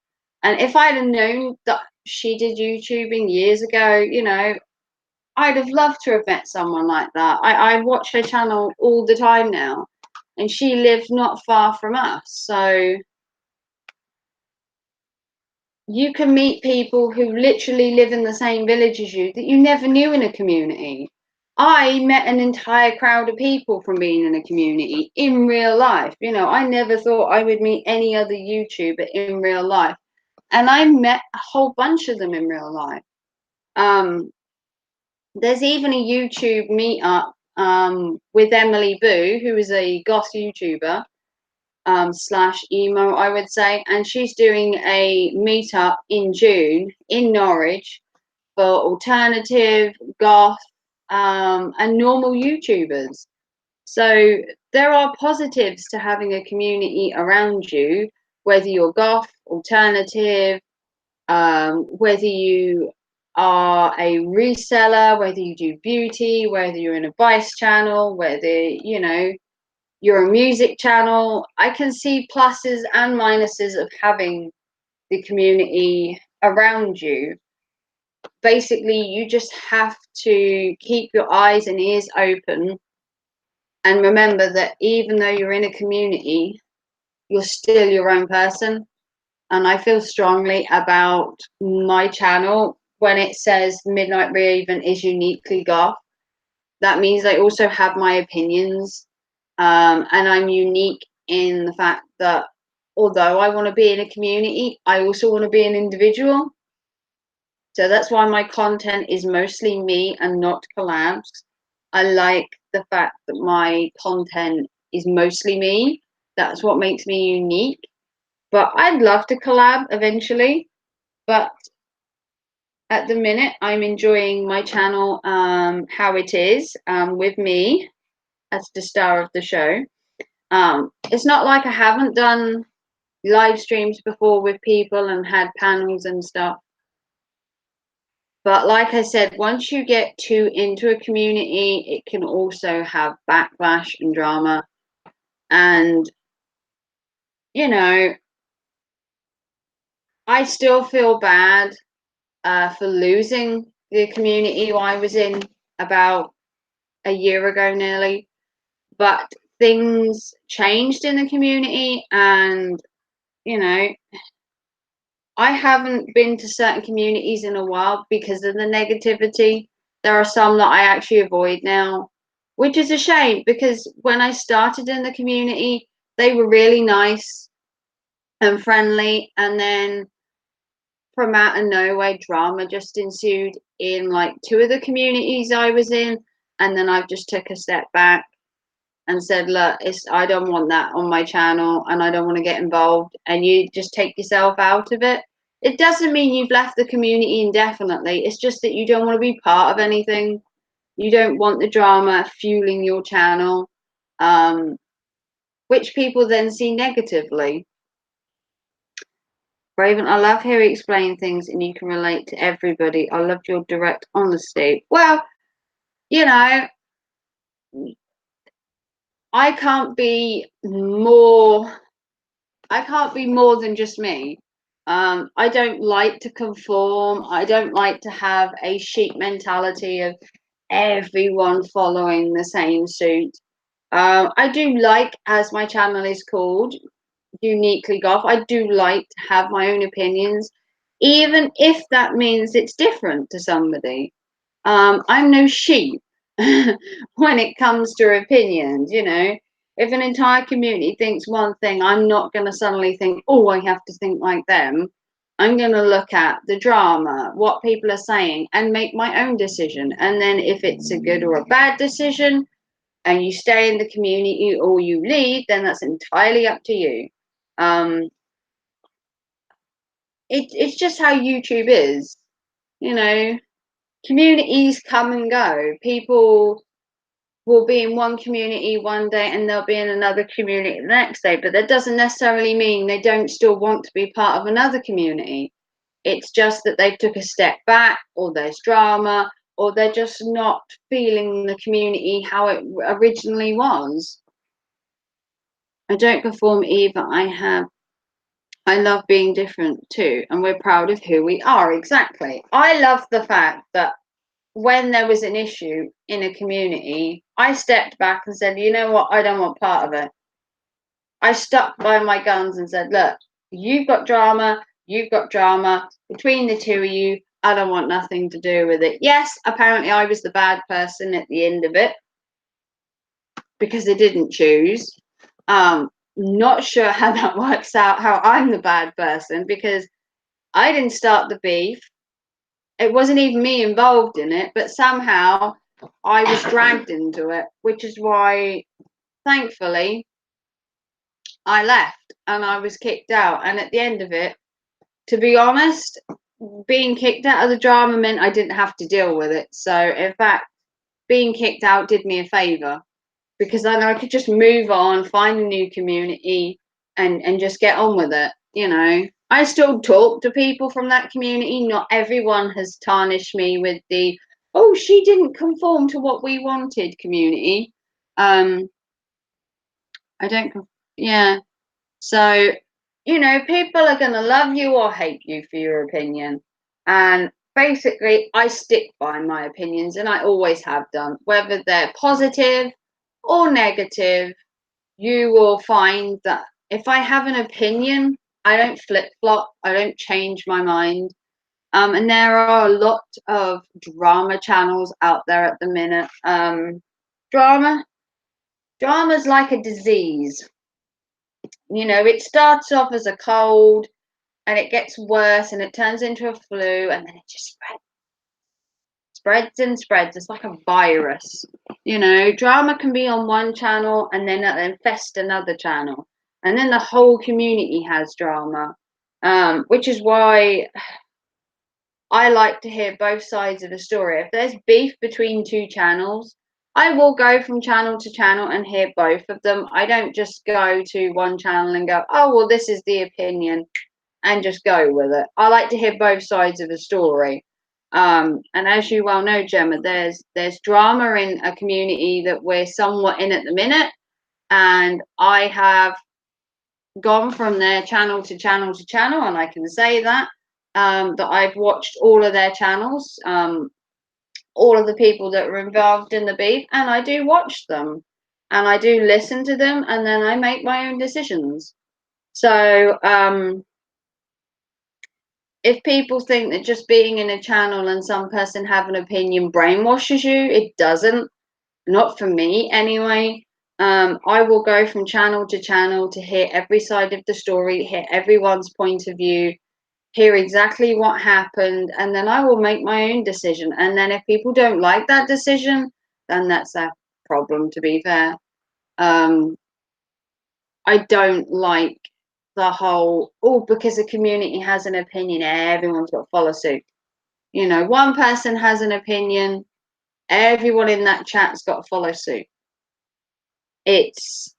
[SPEAKER 1] And if I'd have known that she did YouTubing years ago, you know, I'd have loved to have met someone like that. I watch her channel all the time now. and she lived not far from us. So you can meet people who literally live in the same village as you that you never knew in a community. I met an entire crowd of people from being in a community in real life. You know, I never thought I would meet any other YouTuber in real life. And I met a whole bunch of them in real life. There's even a YouTube meetup with Emily Boo, who is a goth YouTuber slash emo, I would say, and she's doing a meetup in June in Norwich for alternative, goth, and normal YouTubers. So there are positives to having a community around you, whether you're goth, alternative, whether you are a reseller, whether you do beauty, whether you're in a Vice channel, whether, you know, you're a music channel. I can see pluses and minuses of having the community around you. Basically, you just have to keep your eyes and ears open and remember that even though you're in a community, you're still your own person. And I feel strongly about my channel when it says Midnight Raven is uniquely goth. That means I also have my opinions, and I'm unique in the fact that although I want to be in a community, I also want to be an individual. So that's why my content is mostly me and not collabs. I like the fact that my content is mostly me. That's what makes me unique. But I'd love to collab eventually. But at the minute, I'm enjoying my channel how it is with me as the star of the show. It's not like I haven't done live streams before with people and had panels and stuff. But like I said, once you get too into a community, it can also have backlash and drama. And, you know, I still feel bad for losing the community I was in about a year ago nearly. But things changed in the community, and, you know, I haven't been to certain communities in a while because of the negativity. There are some that I actually avoid now, which is a shame because when I started in the community, they were really nice and friendly. And then from out of nowhere, drama just ensued in like two of the communities I was in. And then I've just took a step back and said, look, I don't want that on my channel and I don't want to get involved. And you just take yourself out of it. It doesn't mean you've left the community indefinitely. It's just that you don't want to be part of anything. You don't want the drama fueling your channel, which people then see negatively. Raven, I love hearing you explain things and you can relate to everybody. I loved your direct honesty. Well, you know, I can't be more than just me. I don't like to conform. I don't like to have a sheep mentality of everyone following the same suit. I do like, as my channel is called, Uniquely Goth, I do like to have my own opinions, even if that means it's different to somebody. I'm no sheep when it comes to opinions, you know. If an entire community thinks one thing, I'm not going to suddenly think, oh, I have to think like them. I'm going to look at the drama, what people are saying, and make my own decision. And then if it's a good or a bad decision, and you stay in the community or you leave, then that's entirely up to you. It's just how YouTube is, you know. Communities come and go. People will be in one community one day and they'll be in another community the next day, but that doesn't necessarily mean they don't still want to be part of another community. It's just that they took a step back, or there's drama, or they're just not feeling the community how it originally was. I don't perform either. I love being different too, and we're proud of who we are. Exactly. I love the fact that when there was an issue in a community, I stepped back and said, you know what, I don't want part of it. I stuck by my guns and said, look, you've got drama, between the two of you, I don't want nothing to do with it. Yes, apparently I was the bad person at the end of it because they didn't choose. Not sure how that works out, how I'm the bad person, because I didn't start the beef. It wasn't even me involved in it, but somehow I was dragged into it, which is why, thankfully, I left and I was kicked out. And at the end of it, to be honest, being kicked out of the drama meant I didn't have to deal with it. So, in fact, being kicked out did me a favor because then I could just move on, find a new community, and just get on with it. You know, I still talk to people from that community. Not everyone has tarnished me with the "oh, she didn't conform to what we wanted" community. I don't. Yeah. So, you know, people are going to love you or hate you for your opinion. And basically, I stick by my opinions and I always have done. Whether they're positive or negative, you will find that if I have an opinion, I don't flip flop, I don't change my mind. And there are a lot of drama channels out there at the minute. Drama, drama's like a disease. You know, it starts off as a cold and it gets worse and it turns into a flu and then it just spreads and spreads. It's like a virus. You know, drama can be on one channel and then it'll infest another channel. And then the whole community has drama. Which is why I like to hear both sides of the story. If there's beef between two channels, I will go from channel to channel and hear both of them. I don't just go to one channel and go, oh, well, this is the opinion, and just go with it. I like to hear both sides of the story. And as you well know, Gemma, there's drama in a community that we're somewhat in at the minute, and I have gone from their channel to channel to channel, and I can say that that I've watched all of their channels, all of the people that were involved in the beef, and I do watch them, and I do listen to them, and then I make my own decisions. So if people think that just being in a channel and some person have an opinion brainwashes you, it doesn't. Not for me, anyway. I will go from channel to channel to hear every side of the story, hear everyone's point of view, hear exactly what happened, and then I will make my own decision. And then if people don't like that decision, then that's their problem, to be fair. I don't like the whole, oh, because the community has an opinion, everyone's got to follow suit. You know, one person has an opinion, everyone in that chat's got to follow suit. It's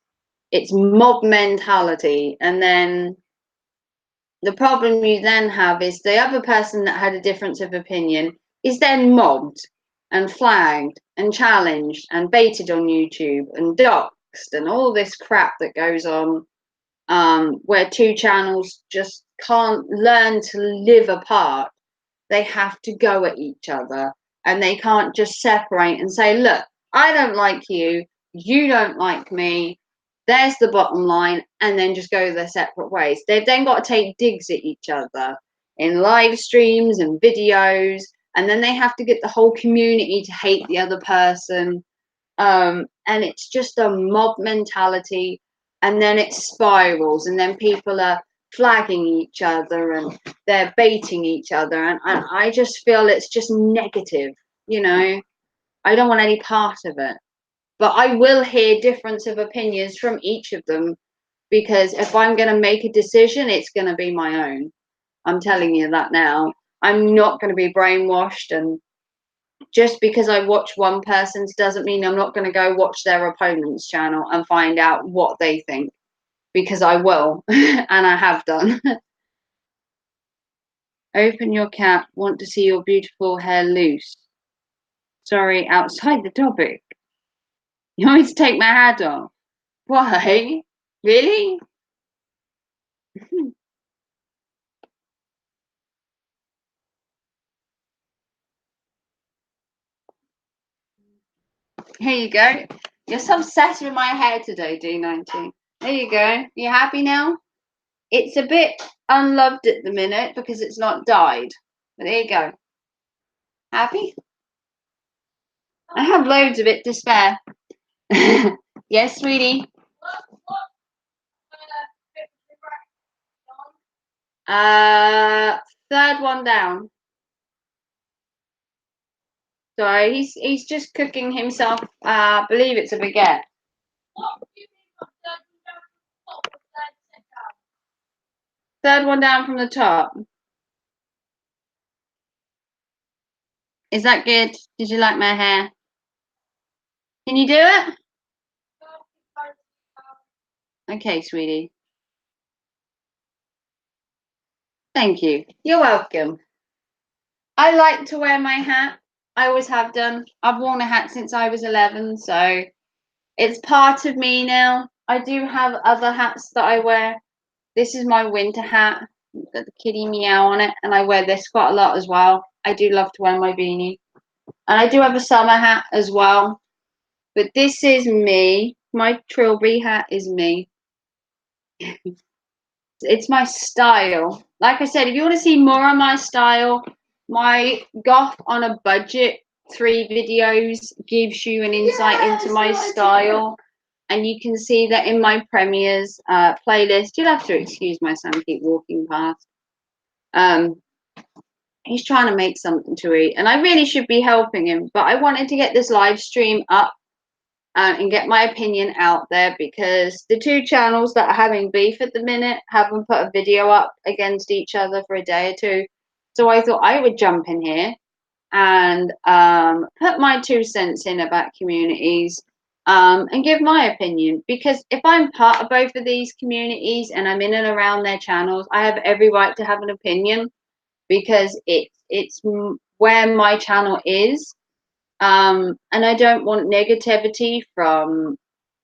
[SPEAKER 1] mob mentality, and then the problem you then have is the other person that had a difference of opinion is then mobbed and flagged and challenged and baited on YouTube and doxed and all this crap that goes on, where two channels just can't learn to live apart. They have to go at each other and they can't just separate and say, look, I don't like you, you don't like me, there's the bottom line, and then just go their separate ways. They've then got to take digs at each other in live streams and videos, and then they have to get the whole community to hate the other person. And it's just a mob mentality, and then it spirals, and then people are flagging each other and they're baiting each other, and I just feel it's just negative, you know. I don't want any part of it, but I will hear difference of opinions from each of them, because if I'm going to make a decision, it's going to be my own. I'm telling you that now. I'm not going to be brainwashed, and just because I watch one person's doesn't mean I'm not going to go watch their opponent's channel and find out what they think, because I will, and I have done. Open your cap, want to see your beautiful hair loose. Sorry, outside the topic. You want me to take my hat off? Why? Really? Here you go. You're so obsessed with my hair today, D19. There you go. You happy now? It's a bit unloved at the minute because it's not dyed. But there you go. Happy? I have loads of it to spare. Yes, sweetie. Third one down. Sorry, he's just cooking himself. I believe it's a baguette. Third one down from the top. Is that good? Did you like my hair? Can you do it? Okay, sweetie. Thank you. You're welcome. I like to wear my hat. I always have done. I've worn a hat since I was 11, so it's part of me now. I do have other hats that I wear. This is my winter hat. Got the kitty meow on it, and I wear this quite a lot as well. I do love to wear my beanie. And I do have a summer hat as well. But this is me. My Trilby hat is me. It's my style. Like I said, if you want to see more of my style, my Goth on a Budget 3 videos gives you an insight into my style. And you can see that in my premieres playlist. You'll have to excuse my son, keep walking past. He's trying to make something to eat, and I really should be helping him, but I wanted to get this live stream up and get my opinion out there because the two channels that are having beef at the minute haven't put a video up against each other for a day or two. So I thought I would jump in here and put my 2 cents in about communities and give my opinion, because if I'm part of both of these communities and I'm in and around their channels, I have every right to have an opinion because it's where my channel is, and I don't want negativity from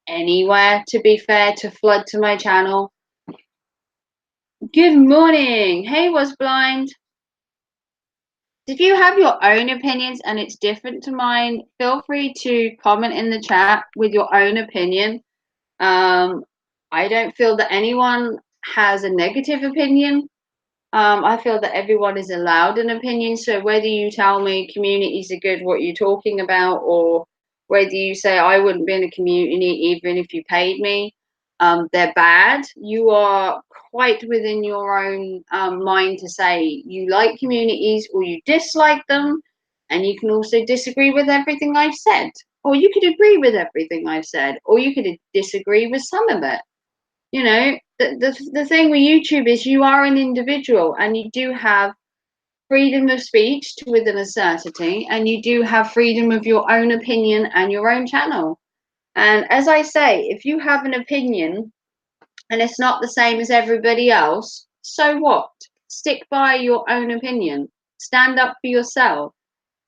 [SPEAKER 1] anywhere, to be fair, to flood to my channel. Good morning. Hey, was blind. If you have your own opinions and it's different to mine, feel free to comment in the chat with your own opinion. I don't feel that anyone has a negative opinion. I feel that everyone is allowed an opinion. So whether you tell me communities are good, what you're talking about, or whether you say I wouldn't be in a community even if you paid me, they're bad. You are quite within your own mind to say you like communities or you dislike them, and you can also disagree with everything I've said, or you could agree with everything I've said, or you could disagree with some of it. You know, the thing with YouTube is you are an individual and you do have freedom of speech to within a certainty, and you do have freedom of your own opinion and your own channel. And as I say, if you have an opinion and it's not the same as everybody else, so what? Stick by your own opinion. Stand up for yourself.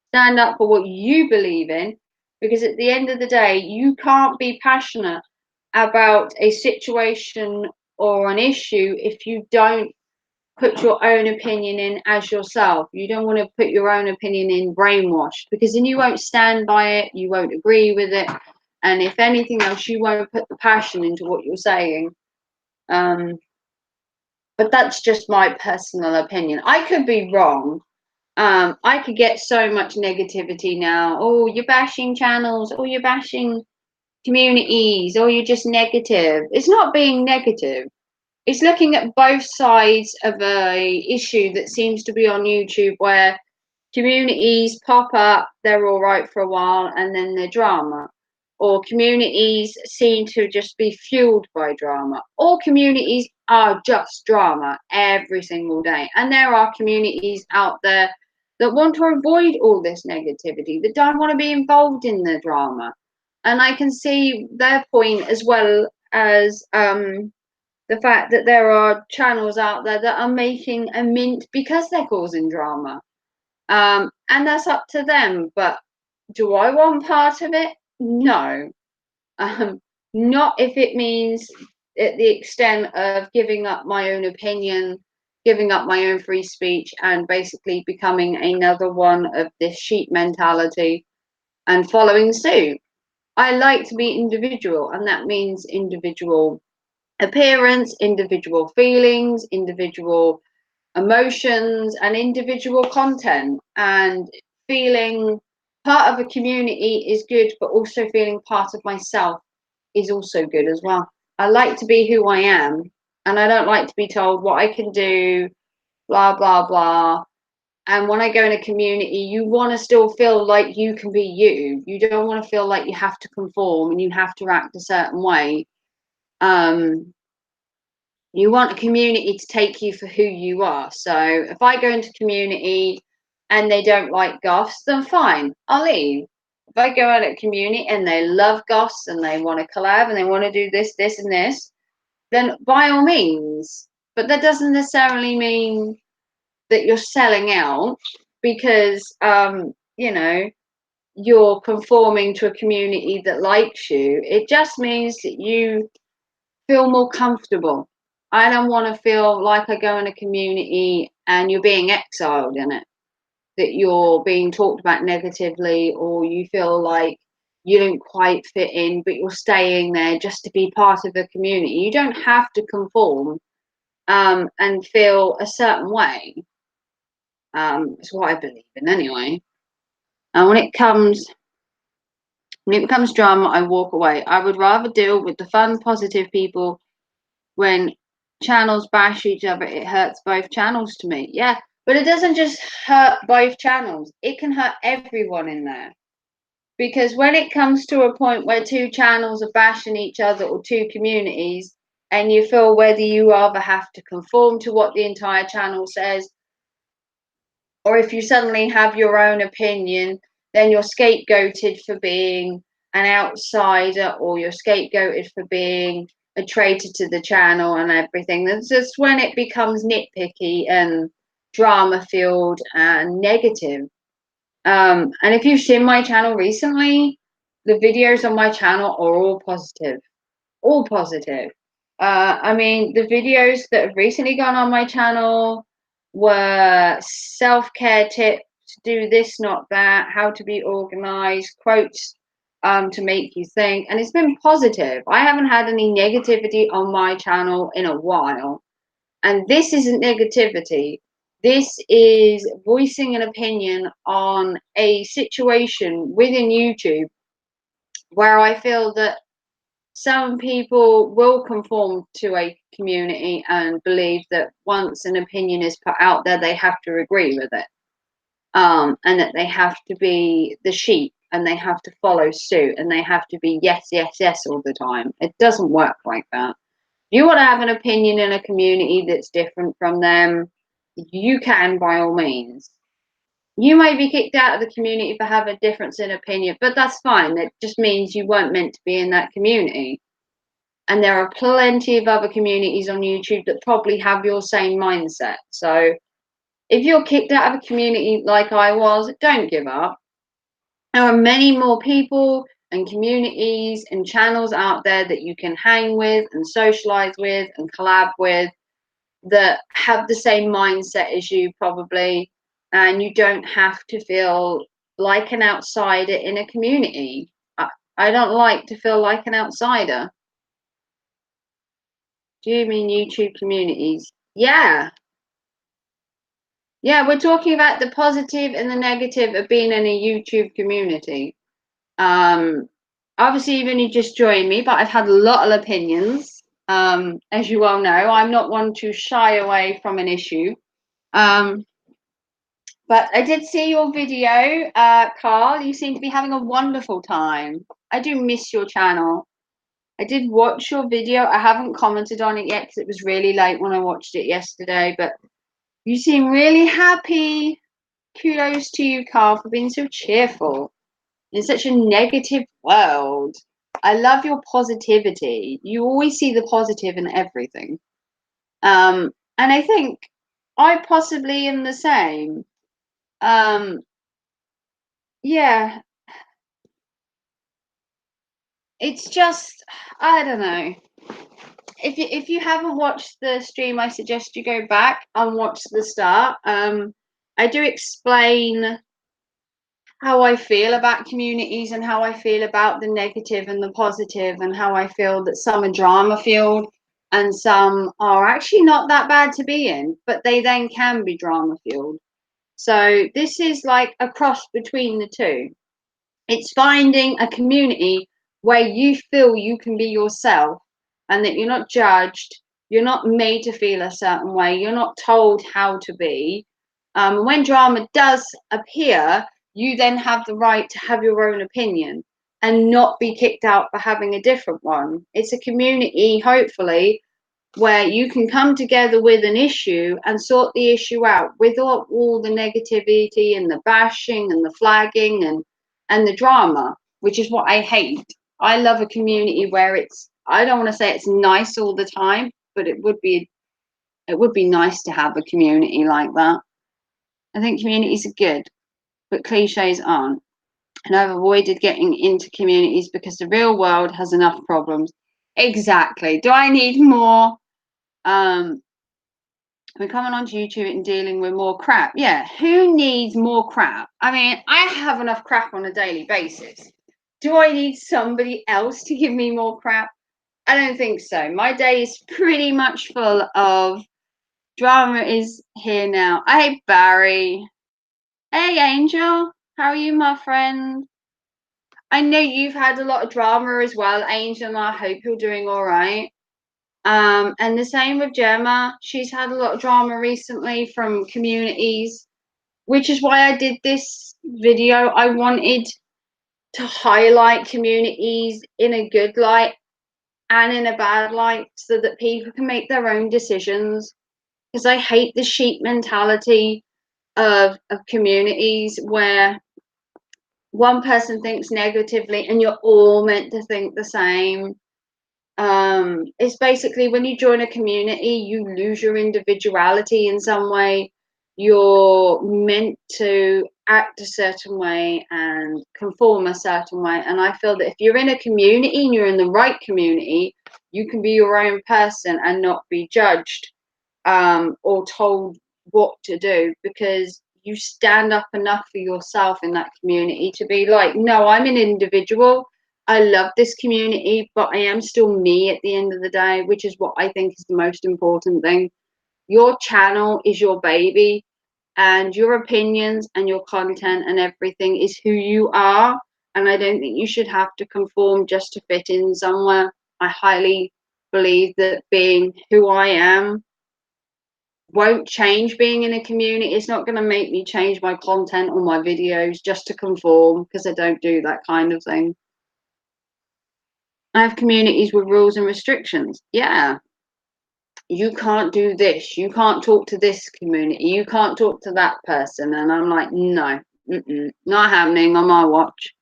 [SPEAKER 1] Stand up for what you believe in, because at the end of the day, you can't be passionate about a situation or an issue if you don't put your own opinion in as yourself. You don't want to put your own opinion in brainwashed, because then you won't stand by it, you won't agree with it, and if anything else, you won't put the passion into what you're saying. But that's just my personal opinion. I could be wrong. I could get so much negativity now. Oh, you're bashing channels, or you're bashing communities, or you're just negative. It's not being negative. It's looking at both sides of a issue that seems to be on YouTube, where communities pop up, they're all right for a while, and then they're drama. Or communities seem to just be fueled by drama. Or communities are just drama every single day. And there are communities out there that want to avoid all this negativity, that don't want to be involved in the drama. And I can see their point, as well as the fact that there are channels out there that are making a mint because they're causing drama. And that's up to them. But do I want part of it? No. Not if it means at the extent of giving up my own opinion, giving up my own free speech, and basically becoming another one of this sheep mentality and following suit. I like to be individual, and that means individual appearance, individual feelings, individual emotions, and individual content. And feeling part of a community is good, but also feeling part of myself is also good as well. I like to be who I am, and I don't like to be told what I can do, blah, blah, blah. And when I go in a community, you want to still feel like you can be you. You don't want to feel like you have to conform and you have to act a certain way. Um, you want a community to take you for who you are. So if I go into community and they don't like goths, then fine, I'll leave. If I go out at community and they love goths and they want to collab and they want to do this, this, and this, then by all means. But that doesn't necessarily mean that you're selling out because you know, you're conforming to a community that likes you. It just means that you feel more comfortable. I don't want to feel like I go in a community and you're being exiled in it, that you're being talked about negatively, or you feel like you don't quite fit in, but you're staying there just to be part of the community. You don't have to conform and feel a certain way. It's what I believe in anyway. And when it becomes drama, I walk away. I would rather deal with the fun, positive people. When channels bash each other, it hurts both channels to me. Yeah, but it doesn't just hurt both channels. It can hurt everyone in there. Because when it comes to a point where two channels are bashing each other or two communities, and you feel whether you rather have to conform to what the entire channel says, or if you suddenly have your own opinion, then you're scapegoated for being an outsider, or you're scapegoated for being a traitor to the channel and everything. That's just when it becomes nitpicky and drama filled and negative. And if you've seen my channel recently, the videos on my channel are all positive. All positive. I mean, the videos that have recently gone on my channel were self-care tips, do this, not that, how to be organized, quotes to make you think, and it's been positive. I haven't had any negativity on my channel in a while, and this isn't negativity. This is voicing an opinion on a situation within YouTube where I feel that some people will conform to a community and believe that once an opinion is put out there, they have to agree with it, and that they have to be the sheep and they have to follow suit and they have to be yes, yes, yes all the time. It doesn't work like that. You want to have an opinion in a community that's different from them, you can by all means. You may be kicked out of the community for having a difference in opinion, but that's fine. It just means you weren't meant to be in that community. And there are plenty of other communities on YouTube that probably have your same mindset. So if you're kicked out of a community like I was, don't give up. There are many more people and communities and channels out there that you can hang with and socialize with and collab with that have the same mindset as you probably, and you don't have to feel like an outsider in a community. I don't like to feel like an outsider. Do you mean YouTube communities? Yeah. Yeah, we're talking about the positive and the negative of being in a YouTube community. Um, Obviously, you've only just joined me, but I've had a lot of opinions. As you well know, I'm not one to shy away from an issue. Um, but I did see your video, Carl. You seem to be having a wonderful time. I do miss your channel. I did watch your video. I haven't commented on it yet because it was really late when I watched it yesterday, but you seem really happy. Kudos to you, Carl, for being so cheerful in such a negative world. I love your positivity. You always see the positive in everything. And I think I possibly am the same. Yeah, it's just, I don't know. If you haven't watched the stream, I suggest you go back and watch the start. I do explain how I feel about communities and how I feel about the negative and the positive, and how I feel that some are drama filled and some are actually not that bad to be in, but they then can be drama fueled. So this is like a cross between the two. It's finding a community where you feel you can be yourself and that you're not judged, you're not made to feel a certain way, you're not told how to be. When drama does appear, you then have the right to have your own opinion and not be kicked out for having a different one. It's a community, hopefully, where you can come together with an issue and sort the issue out without all the negativity and the bashing and the flagging and the drama, which is what I hate. I love a community where it's, I don't want to say it's nice all the time, but it would be nice to have a community like that. I think communities are good, but cliches aren't. And I've avoided getting into communities because the real world has enough problems. Exactly. Do I need more? We're coming onto YouTube and dealing with more crap. Yeah, who needs more crap? I mean, I have enough crap on a daily basis. Do I need somebody else to give me more crap? I don't think so. My day is pretty much full of drama is here now. Hey, Barry. Hey, Angel. How are you, my friend? I know you've had a lot of drama as well, Angel, and I hope you're doing all right. And the same with Gemma. She's had a lot of drama recently from communities, which is why I did this video. I wanted to highlight communities in a good light and in a bad light so that people can make their own decisions. Because I hate the sheep mentality of communities where one person thinks negatively and you're all meant to think the same. It's basically when you join a community, you lose your individuality in some way. You're meant to act a certain way and conform a certain way. And I feel that if you're in a community and you're in the right community, you can be your own person and not be judged or told what to do, because you stand up enough for yourself in that community to be like, no, I'm an individual. I love this community, but I am still me at the end of the day, which is what I think is the most important thing. Your channel is your baby, and your opinions and your content and everything is who you are. And I don't think you should have to conform just to fit in somewhere. I highly believe that being who I am won't change being in a community. It's not going to make me change my content or my videos just to conform, because I don't do that kind of thing. I have communities with rules and restrictions. Yeah. You can't do this. You can't talk to this community. You can't talk to that person. And I'm like, no, not happening on my watch.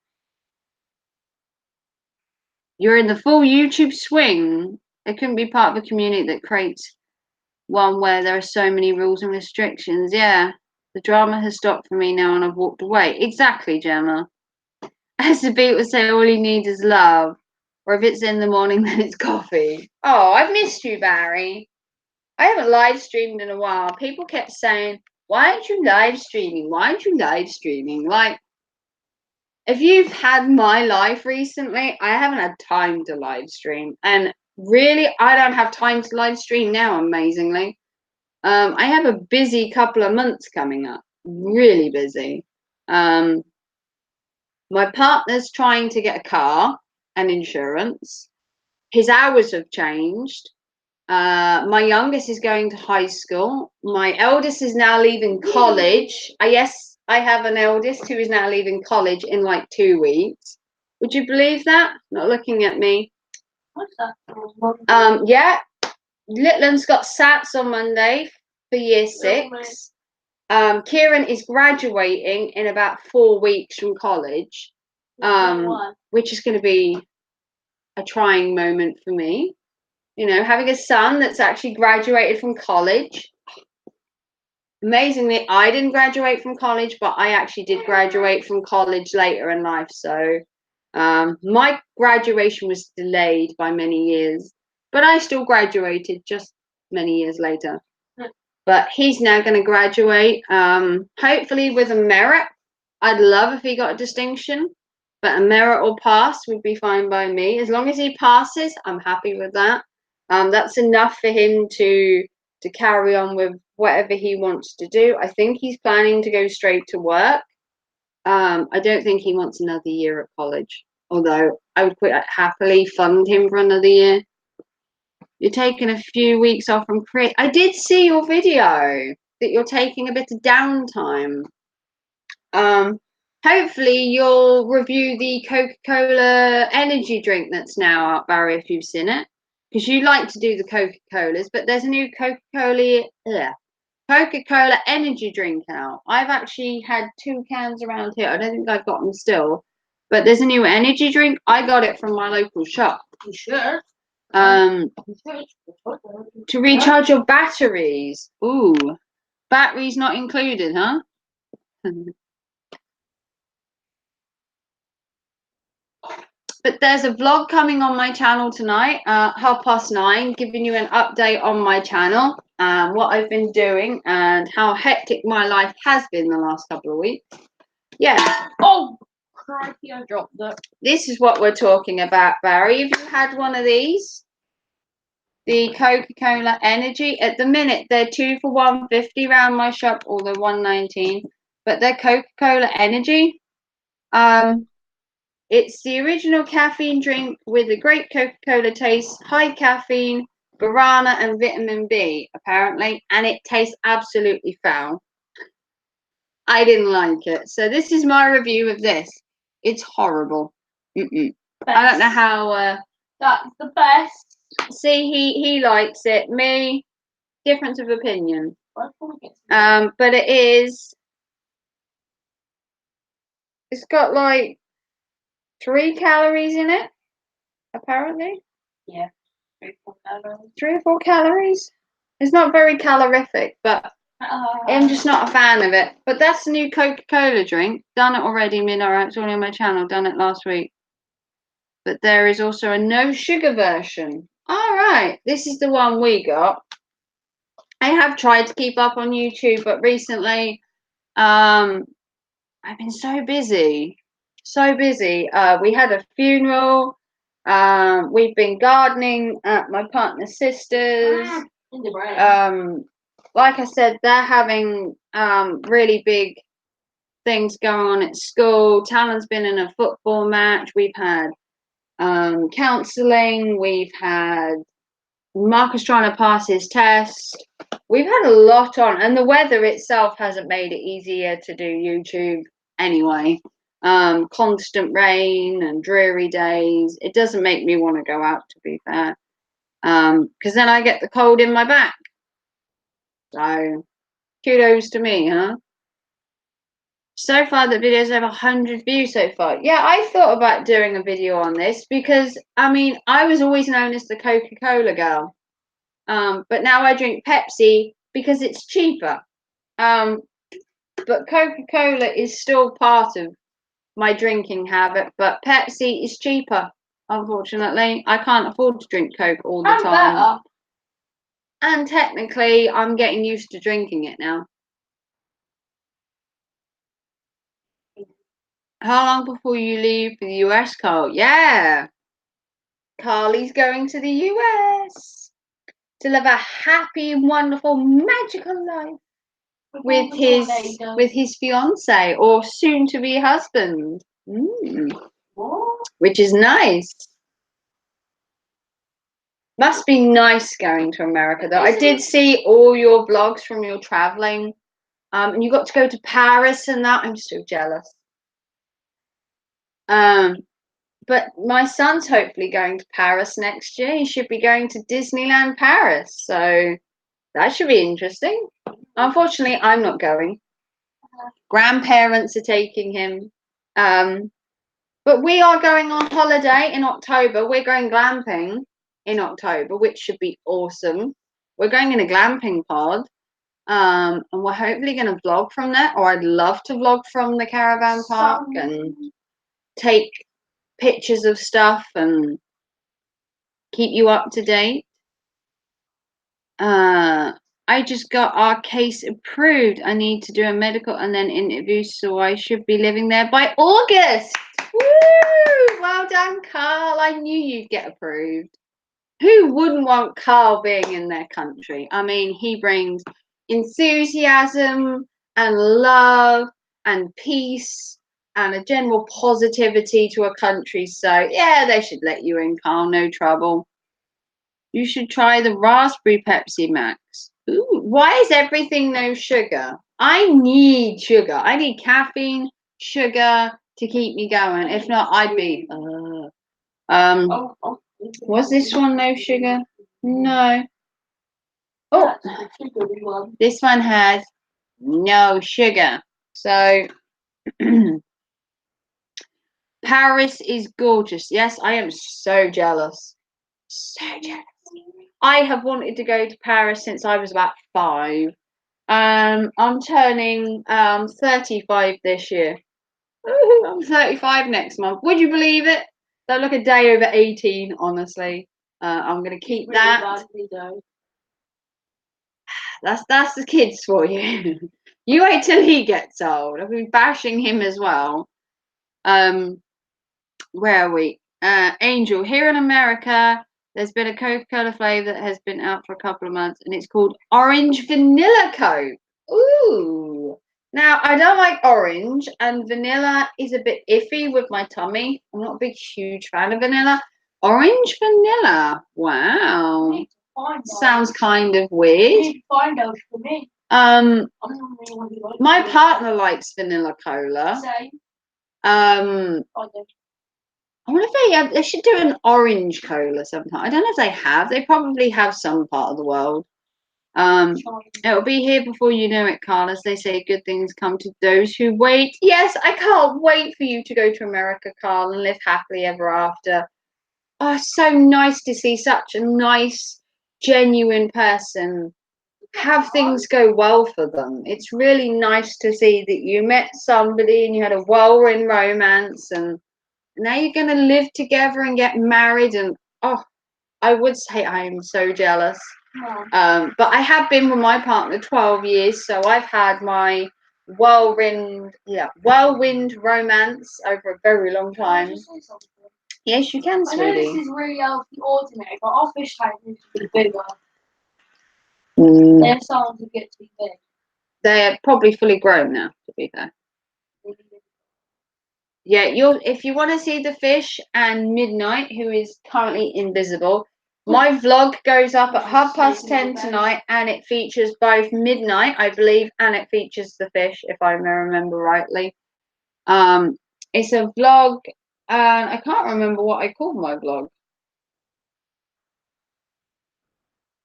[SPEAKER 1] You're in the full YouTube swing. It couldn't be part of a community that creates one where there are so many rules and restrictions. Yeah. The drama has stopped for me now and I've walked away. Exactly, Gemma. As the beat would say, all he needs is love. Or if it's in the morning, then it's coffee. Oh, I've missed you, Barry. I haven't live streamed in a while. People kept saying, why aren't you live streaming? Why aren't you live streaming? Like, if you've had my life recently, I haven't had time to live stream. And really, I don't have time to live stream now, amazingly. I have a busy couple of months coming up. Really busy. My partner's trying to get a car and insurance. His hours have changed. My youngest is going to high school. My eldest is now leaving college. Yes, I have an eldest who is now leaving college in like 2 weeks. Would you believe that? Not looking at me.
[SPEAKER 2] What's that?
[SPEAKER 1] Yeah. Litland's got SATs on Monday for year 6. Kieran is graduating in about 4 weeks from college, which is going to be a trying moment for me. You know, having a son that's actually graduated from college. Amazingly, I didn't graduate from college, but I actually did graduate from college later in life. So my graduation was delayed by many years, but I still graduated just many years later. But he's now going to graduate, hopefully with a merit. I'd love if he got a distinction, but a merit or pass would be fine by me. As long as he passes, I'm happy with that. That's enough for him to carry on with whatever he wants to do. I think he's planning to go straight to work. I don't think he wants another year at college, although I would quite happily fund him for another year. You're taking a few weeks off from create. I did see your video that you're taking a bit of downtime. Hopefully you'll review the Coca-Cola energy drink that's now out, Barry, if you've seen it. Because you like to do the Coca-Colas, but there's a new Coca-Cola energy drink out. I've actually had 2 cans around here. I don't think I've got them still. But there's a new energy drink. I got it from my local shop.
[SPEAKER 2] You should.
[SPEAKER 1] To recharge your batteries. Ooh. Batteries not included, huh? But there's a vlog coming on my channel tonight, 9:30, giving you an update on my channel, what I've been doing and how hectic my life has been the last couple of weeks. Yeah.
[SPEAKER 2] Oh, crikey, I dropped that.
[SPEAKER 1] This is what we're talking about, Barry. Have you had one of these? The Coca-Cola Energy. At the minute, they're 2 for $1.50 around my shop, or they're $1.19. But they're Coca-Cola Energy. It's the original caffeine drink with a great Coca-Cola taste, high caffeine, guarana, and vitamin B, apparently, and it tastes absolutely foul. I didn't like it. So this is my review of this. It's horrible. I don't know how...
[SPEAKER 2] That's the best.
[SPEAKER 1] See, he likes it. Me, difference of opinion. But it is... It's got like 3 calories in it, apparently.
[SPEAKER 2] Yeah, 3 or 4 calories.
[SPEAKER 1] 3 or 4 calories. It's not very calorific, but I'm just not a fan of it. But that's the new Coca-Cola drink. Done it already, Minora. It's all on my channel. Done it last week. But there is also a no sugar version. All right, this is the one we got. I have tried to keep up on YouTube, but recently, I've been so busy. So busy. We had a funeral. We've been gardening at my partner's sister's. Like I said, they're having really big things going on at school. Talon's been in a football match. We've had counselling. We've had Marcus trying to pass his test. We've had a lot on, and the weather itself hasn't made it easier to do YouTube anyway. Constant rain and dreary days. It doesn't make me want to go out, to be fair, because then I get the cold in my back. So kudos to me, huh? So far the video's over 100 views so far. Yeah, I thought about doing a video on this because I mean I was always known as the Coca-Cola girl, but now I drink Pepsi because it's cheaper. But Coca-Cola is still part of my drinking habit, but Pepsi is cheaper. Unfortunately, I can't afford to drink Coke all the time.
[SPEAKER 2] Better.
[SPEAKER 1] And technically, I'm getting used to drinking it now. How long before you leave for the US, Carl? Yeah. Carly's going to the US to live a happy, wonderful, magical life with his fiance or soon to be husband. Which is nice. Must be nice going to America though. I did see all your vlogs from your traveling. And you got to go to Paris and that. I'm so jealous. But my son's hopefully going to Paris next year. He should be going to Disneyland Paris. So that should be interesting. Unfortunately, I'm not going. Grandparents are taking him. But we are going on holiday in October. We're going glamping in October, which should be awesome. We're going in a glamping pod. And we're hopefully going to vlog from there. Or I'd love to vlog from the caravan park and take pictures of stuff and keep you up to date. I just got our case approved. I need to do a medical and then interview, so I should be living there by August. Woo! Well done, Carl. I knew you'd get approved. Who wouldn't want Carl being in their country? I mean, he brings enthusiasm and love and peace and a general positivity to a country. So, yeah, they should let you in, Carl. No trouble. You should try the raspberry Pepsi Max. Ooh, why is everything no sugar? I need sugar. I need caffeine, sugar to keep me going. If not, I'd be. Was this one no sugar? No. Oh, this one has no sugar. So, Paris is gorgeous. Yes, I am so jealous. So jealous. I have wanted to go to Paris since I was about 5. I'm turning 35 this year. Ooh, I'm 35 next month. Would you believe it? Don't look a day over 18, honestly. I'm gonna keep that. That's the kids for you. You wait till he gets old. I've been bashing him as well. Where are we? Angel, here in America, there's been a Coca-Cola flavor that has been out for a couple of months, and it's called Orange Vanilla Coke. Ooh. Now, I don't like orange, and vanilla is a bit iffy with my tummy. I'm not a big, huge fan of vanilla. Orange vanilla. Wow. Sounds kind of weird. My partner likes vanilla cola. I wonder if they should do an orange cola sometime. I don't know if they have. They probably have some part of the world. It'll be here before you know it, Carl. As they say, good things come to those who wait. Yes, I can't wait for you to go to America, Carl, and live happily ever after. Oh, so nice to see such a nice, genuine person have things go well for them. It's really nice to see that you met somebody and you had a whirlwind romance, and now you're going to live together and get married. And oh, I would say I am so jealous. But I have been with my partner 12 years, so I've had my whirlwind romance over a very long time. Yes, you can, sweetie. I know this is really ordinary, but our fish tank needs to be bigger. They're starting to get to be big. They're probably fully grown now, to be fair. Yeah, if you want to see the fish and Midnight, who is currently invisible, my vlog goes up at 10:30 tonight, and it features both Midnight, I believe, and it features the fish, if I remember rightly. It's a vlog, and I can't remember what I called my vlog.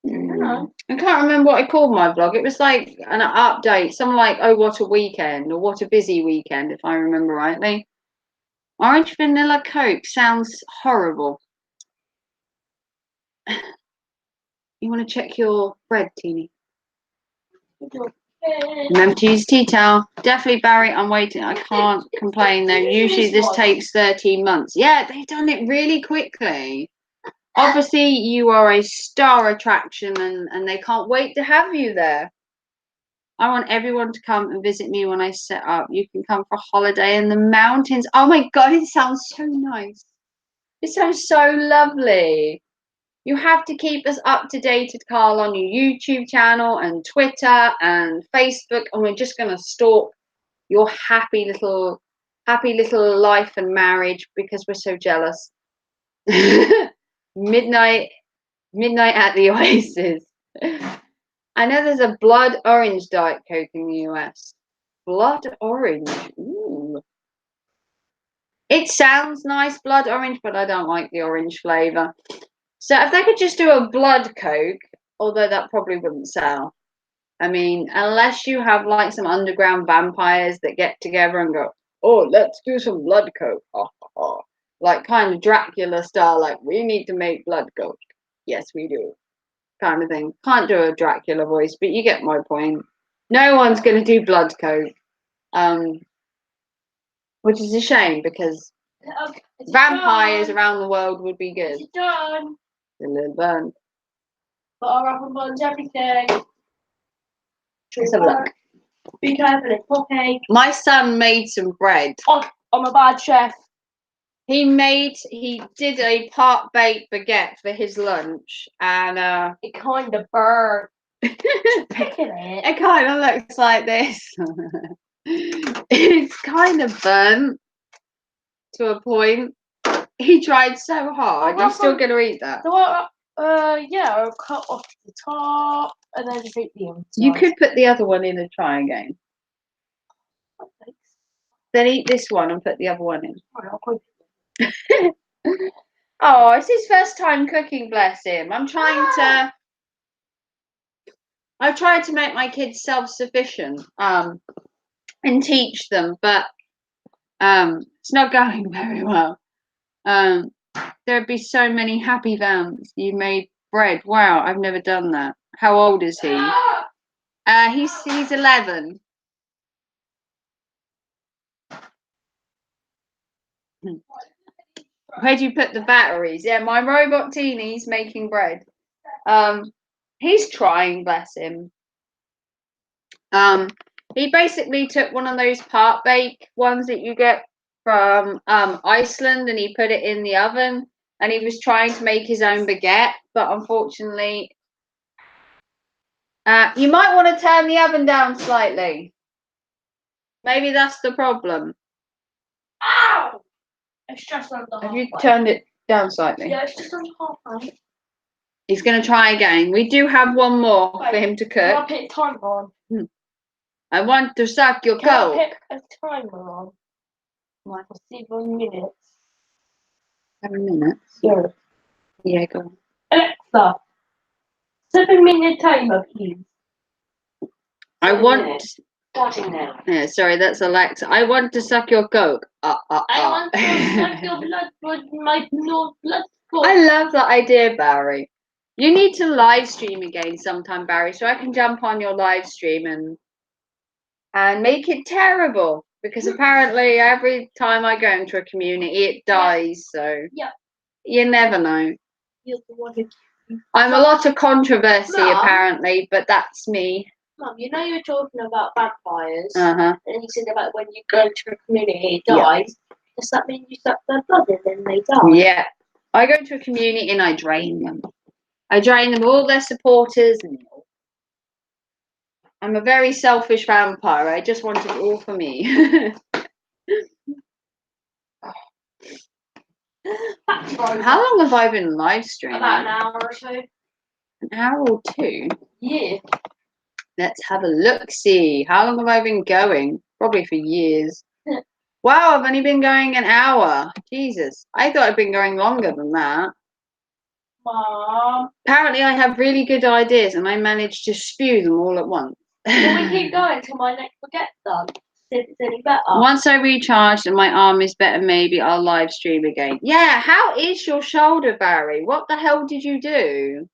[SPEAKER 1] I can't remember what I called my vlog. It was like an update, something like, oh, what a weekend, or what a busy weekend, if I remember rightly. Orange vanilla Coke sounds horrible. You want to check your bread, Teeny? Remember to use tea towel. Definitely, Barry, I'm waiting. I can't complain though. Usually this takes 13 months. Yeah, they've done it really quickly. Obviously, you are a star attraction, and they can't wait to have you there. I want everyone to come and visit me when I set up. You can come for a holiday in the mountains. Oh my God, it sounds so nice. It sounds so lovely. You have to keep us up to date, Carl, on your YouTube channel and Twitter and Facebook, and we're just going to stalk your happy little life and marriage because we're so jealous. Midnight at the Oasis. I know there's a blood orange Diet Coke in the US. Blood orange. Ooh. It sounds nice, blood orange, but I don't like the orange flavour. So if they could just do a blood Coke, although that probably wouldn't sell. I mean, unless you have like some underground vampires that get together and go, oh, let's do some blood Coke. Like kind of Dracula style, like we need to make blood Coke. Yes, we do. Kind of thing. Can't do a Dracula voice, but you get my point. No one's going to do blood Coke. Which is a shame because vampires around the world would be good.
[SPEAKER 2] It's done.
[SPEAKER 1] A little burn.
[SPEAKER 2] But our rubber buns everything.
[SPEAKER 1] Let's have a look.
[SPEAKER 2] Be careful, it's cupcake.
[SPEAKER 1] My son made some bread.
[SPEAKER 2] Oh, I'm a bad chef.
[SPEAKER 1] He did a part baked baguette for his lunch, and
[SPEAKER 2] It kind of burned. Picking it.
[SPEAKER 1] it kind of looks like this. It's kind of burnt to a point. He tried so hard. You're still gonna eat that.
[SPEAKER 2] Yeah, I'll cut off the top and then take the inside.
[SPEAKER 1] You could put the other one in and try again. Then eat this one and put the other one in. Oh, it's his first time cooking, bless him. I try to make my kids self-sufficient, and teach them, but it's not going very well. There'd be so many happy vans. You made bread. Wow, I've never done that. How old is he? He's 11. Where do you put the batteries? Yeah, my robot Teeny's making bread. He's trying, bless him. He basically took one of those part bake ones that you get from Iceland, and he put it in the oven, and he was trying to make his own baguette, but unfortunately, you might want to turn the oven down slightly. Maybe that's the problem.
[SPEAKER 2] Ow! It's just under half.
[SPEAKER 1] Have you turned it down slightly?
[SPEAKER 2] Yeah, it's just under half.
[SPEAKER 1] He's going to try again. We do have one more for him to
[SPEAKER 2] Can I
[SPEAKER 1] cook.
[SPEAKER 2] put a timer on?
[SPEAKER 1] I want to suck your
[SPEAKER 2] Can
[SPEAKER 1] coat.
[SPEAKER 2] I put a timer on? Like 7 minutes.
[SPEAKER 1] 7 minutes?
[SPEAKER 2] Yeah.
[SPEAKER 1] Yeah, go on.
[SPEAKER 2] Alexa, 7-minute timer, please.
[SPEAKER 1] I want.
[SPEAKER 2] Starting now.
[SPEAKER 1] Yeah, sorry, that's Alexa. I want to suck your coke.
[SPEAKER 2] I want to suck your blood with my blood.
[SPEAKER 1] I love that idea, Barry. You need to live stream again sometime, Barry, so I can jump on your live stream and make it terrible. Because apparently every time I go into a community, it dies. So
[SPEAKER 2] yeah,
[SPEAKER 1] you never know.
[SPEAKER 2] You're the one who...
[SPEAKER 1] I'm a lot of controversy, apparently, but that's me.
[SPEAKER 2] Mum, you know you were talking about vampires,
[SPEAKER 1] Uh-huh.
[SPEAKER 2] and you said about when you go to a community, it dies. Yeah. Does that mean you suck their blood and then they die?
[SPEAKER 1] Yeah. I go to a community and I drain them. I drain them of all their supporters. I'm a very selfish vampire. I just want it all for me. How long have I been live streaming?
[SPEAKER 2] About an hour or so.
[SPEAKER 1] An hour or two?
[SPEAKER 2] Yeah.
[SPEAKER 1] Let's have a look-see. How long have I been going? Probably for years. Wow, I've only been going an hour. Jesus. I thought I'd been going longer than that.
[SPEAKER 2] Mom.
[SPEAKER 1] Apparently I have really good ideas and I managed to spew them all at once.
[SPEAKER 2] Can we keep going till my next baguette's done? See if it's any better.
[SPEAKER 1] Once I recharge and my arm is better, maybe I'll live stream again. Yeah, how is your shoulder, Barry? What the hell did you do?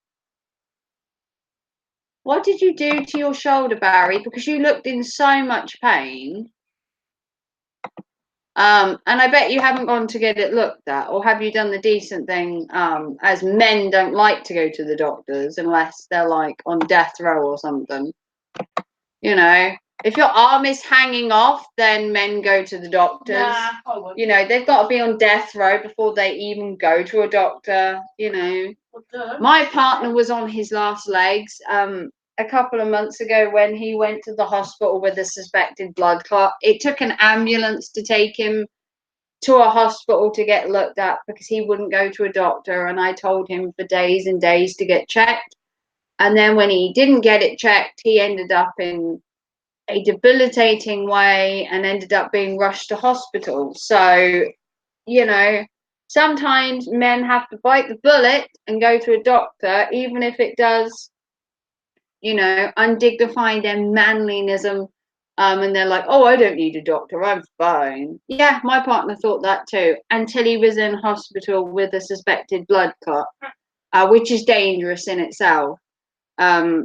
[SPEAKER 1] What did you do to your shoulder, Barry? Because you looked in so much pain. And I bet you haven't gone to get it looked at, or have you done the decent thing? As men don't like to go to the doctors unless they're like on death row or something. You know, if your arm is hanging off, then men go to the doctors.
[SPEAKER 2] Nah, I won't.
[SPEAKER 1] You know, they've got to be on death row before they even go to a doctor. You know, my partner was on his last legs a couple of months ago when he went to the hospital with a suspected blood clot. It took an ambulance to take him to a hospital to get looked at because he wouldn't go to a doctor, and I told him for days and days to get checked. And then when he didn't get it checked, he ended up in a debilitating way and ended up being rushed to hospital. So, you know, sometimes men have to bite the bullet and go to a doctor, even if it does, you know, undignify their manliness. And they're like, oh, I don't need a doctor, I'm fine. Yeah, my partner thought that too, until he was in hospital with a suspected blood clot, which is dangerous in itself.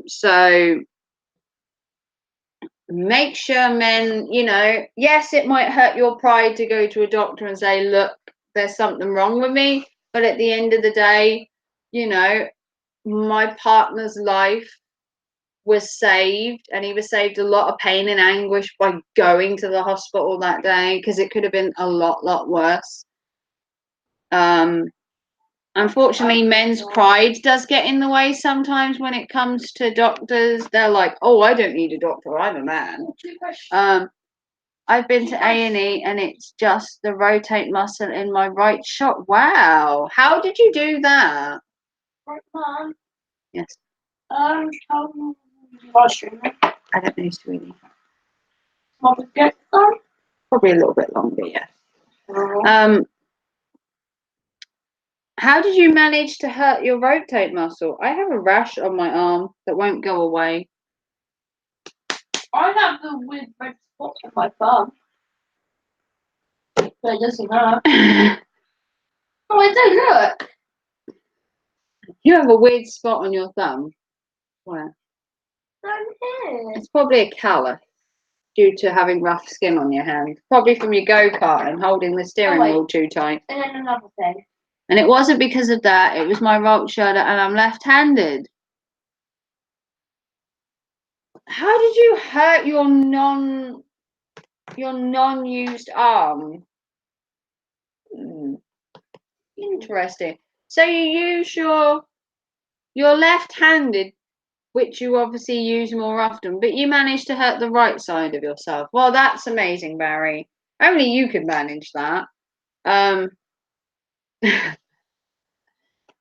[SPEAKER 1] So make sure men, you know, yes, it might hurt your pride to go to a doctor and say, look, there's something wrong with me. But at the end of the day, you know, my partner's life was saved, and he was saved a lot of pain and anguish by going to the hospital that day, because it could have been a lot worse. Unfortunately, men's pride does get in the way sometimes when it comes to doctors. They're like, "Oh, I don't need a doctor. I'm a man." I've been to A&E and it's just the rotate muscle in my right shoulder. Wow, how did you do that?
[SPEAKER 2] Right, Mum.
[SPEAKER 1] Yes,
[SPEAKER 2] How washroom?
[SPEAKER 1] I don't know, sweetie.
[SPEAKER 2] Want to get some?
[SPEAKER 1] Probably a little bit longer, yeah. How did you manage to hurt your rotate muscle? I have a rash on my arm that won't go away.
[SPEAKER 2] I have the weird red spots on my thumb. So it doesn't hurt. Oh, I do, look.
[SPEAKER 1] You have a weird spot on your thumb. Where?
[SPEAKER 2] Down here.
[SPEAKER 1] It's probably a callus due to having rough skin on your hand. Probably from your go-kart and holding the steering wheel too tight.
[SPEAKER 2] And then another thing.
[SPEAKER 1] And it wasn't because of that. It was my right shoulder and I'm left-handed. How did you hurt your non-used arm? Interesting. So you use your left-handed, which you obviously use more often, but you managed to hurt the right side of yourself. Well, that's amazing, Barry. Only you could manage that.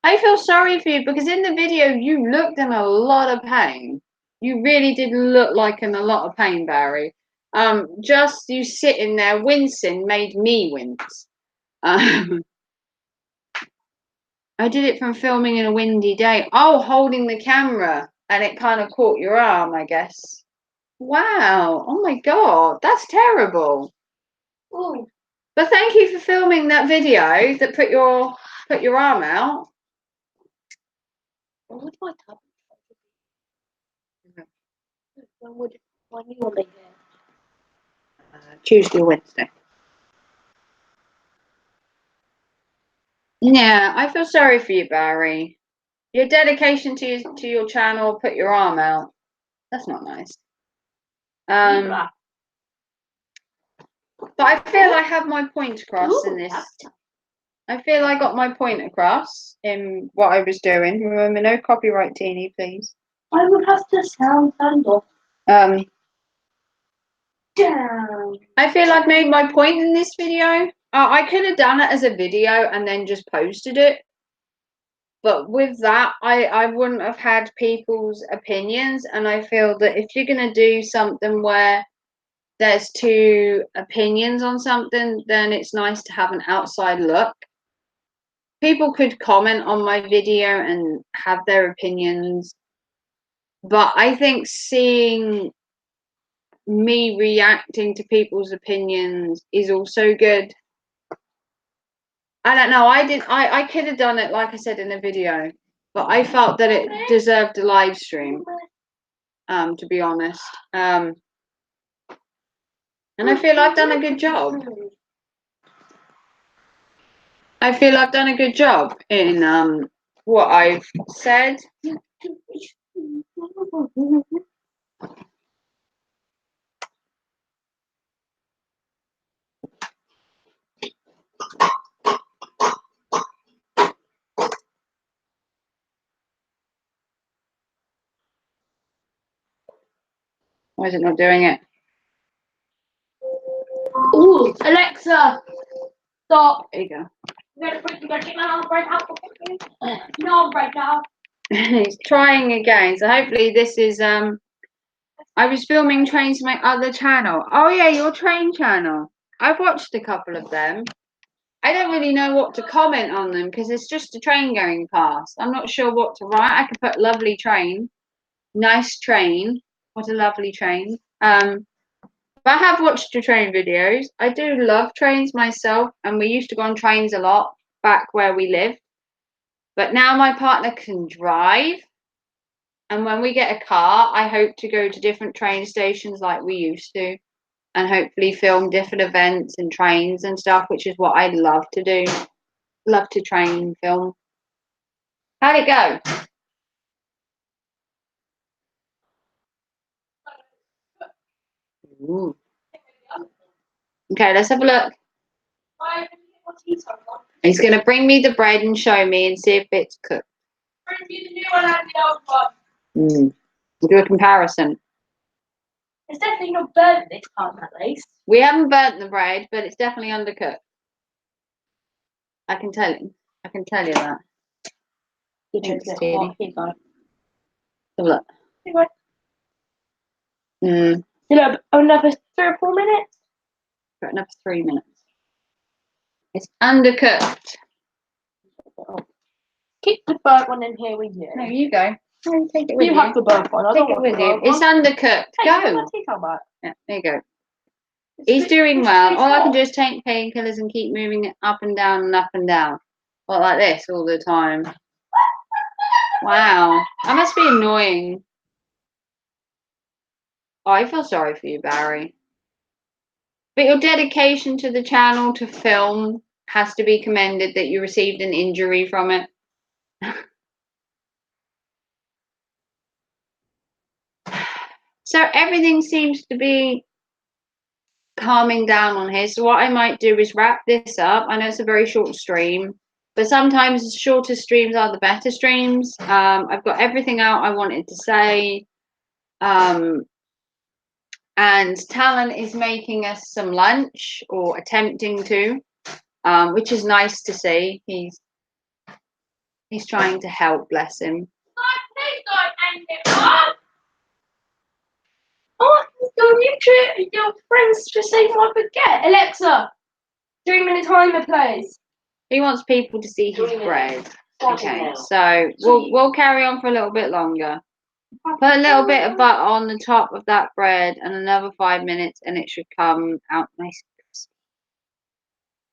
[SPEAKER 1] I feel sorry for you because in the video you looked in a lot of pain. You really did look like in a lot of pain, Barry. Just you sitting there wincing made me wince. I did it from filming in a windy day. Oh, holding the camera and it kind of caught your arm, I guess. Wow. Oh my God, that's terrible.
[SPEAKER 2] Ooh.
[SPEAKER 1] But thank you for filming that video that put your arm out.
[SPEAKER 2] When would my tablet when you want to
[SPEAKER 1] Tuesday or Wednesday. Yeah, I feel sorry for you, Barry. Your dedication to your channel put your arm out. That's not nice. But I feel I have my point across in this. I feel I got my point across in what I was doing. Remember, no copyright, Teeny, please.
[SPEAKER 2] I would have to sound turned off.
[SPEAKER 1] Down.
[SPEAKER 2] I
[SPEAKER 1] feel I've made my point in this video. I could have done it as a video and then just posted it. But with that, I wouldn't have had people's opinions. And I feel that if you're going to do something where there's two opinions on something, then it's nice to have an outside look. People could comment on my video and have their opinions. But I think seeing me reacting to people's opinions is also good. I don't know. I could have done it, like I said, in a video. But I felt that it deserved a live stream, to be honest. And I feel I've done a good job. I feel I've done a good job in what I've said. Why is it not doing it?
[SPEAKER 2] Ooh, Alexa, stop.
[SPEAKER 1] There you go.
[SPEAKER 2] You gotta take my arm right out. No, right now.
[SPEAKER 1] He's trying again. So hopefully this is I was filming trains to my other channel. Oh yeah, your train channel. I've watched a couple of them. I don't really know what to comment on them because it's just a train going past. I'm not sure what to write. I could put lovely train, nice train. What a lovely train. But I have watched your train videos. I do love trains myself, and we used to go on trains a lot back where we lived. But now my partner can drive, and when we get a car, I hope to go to different train stations like we used to, and hopefully film different events and trains and stuff, which is what I love to do. Love to train film. How'd it go? Ooh. Okay, let's have a look. He's going to bring me the bread and show me and see if it's cooked.
[SPEAKER 2] Bring me the new one and the old one.
[SPEAKER 1] We'll do a comparison.
[SPEAKER 2] It's definitely not burnt this time, at least.
[SPEAKER 1] We haven't burnt the bread, but it's definitely undercooked. I can tell you. I can tell you that. Thanks, Teddy.
[SPEAKER 2] Here you go.
[SPEAKER 1] Have a look.
[SPEAKER 2] Here you go.
[SPEAKER 1] Mm.
[SPEAKER 2] You know, another 3 or 4 minutes.
[SPEAKER 1] Got another 3 minutes. It's undercooked.
[SPEAKER 2] Keep the burnt one in here with you.
[SPEAKER 1] No, you go. No, take it with you.
[SPEAKER 2] You have the burnt one. I
[SPEAKER 1] Take
[SPEAKER 2] don't
[SPEAKER 1] it
[SPEAKER 2] want
[SPEAKER 1] with
[SPEAKER 2] the
[SPEAKER 1] you.
[SPEAKER 2] burnt one.
[SPEAKER 1] It's undercooked.
[SPEAKER 2] Hey,
[SPEAKER 1] Go.
[SPEAKER 2] put my tea towel back.
[SPEAKER 1] Yeah, there you go.
[SPEAKER 2] It's
[SPEAKER 1] He's
[SPEAKER 2] too-
[SPEAKER 1] doing
[SPEAKER 2] it's
[SPEAKER 1] well.
[SPEAKER 2] too
[SPEAKER 1] All I can
[SPEAKER 2] hot.
[SPEAKER 1] do is take painkillers and keep moving it up and down and up and down. Not like this all the time. Wow. That must be annoying. Oh, I feel sorry for you, Barry. But your dedication to the channel to film has to be commended, that you received an injury from it. So everything seems to be calming down on here. So what I might do is wrap this up. I know it's a very short stream, but sometimes shorter streams are the better streams. I've got everything out I wanted to say. And Talon is making us some lunch, or attempting to, which is nice to see. He's trying to help, bless him.
[SPEAKER 2] Oh, your friends just saved my baguette. Alexa, 3-minute timer, please.
[SPEAKER 1] He wants people to see his
[SPEAKER 2] 3 minutes.
[SPEAKER 1] bread.
[SPEAKER 2] Starting
[SPEAKER 1] Okay,
[SPEAKER 2] now.
[SPEAKER 1] so we'll carry on for a little bit longer. Put a little bit of butter on the top of that bread and another 5 minutes and it should come out nice and crispy.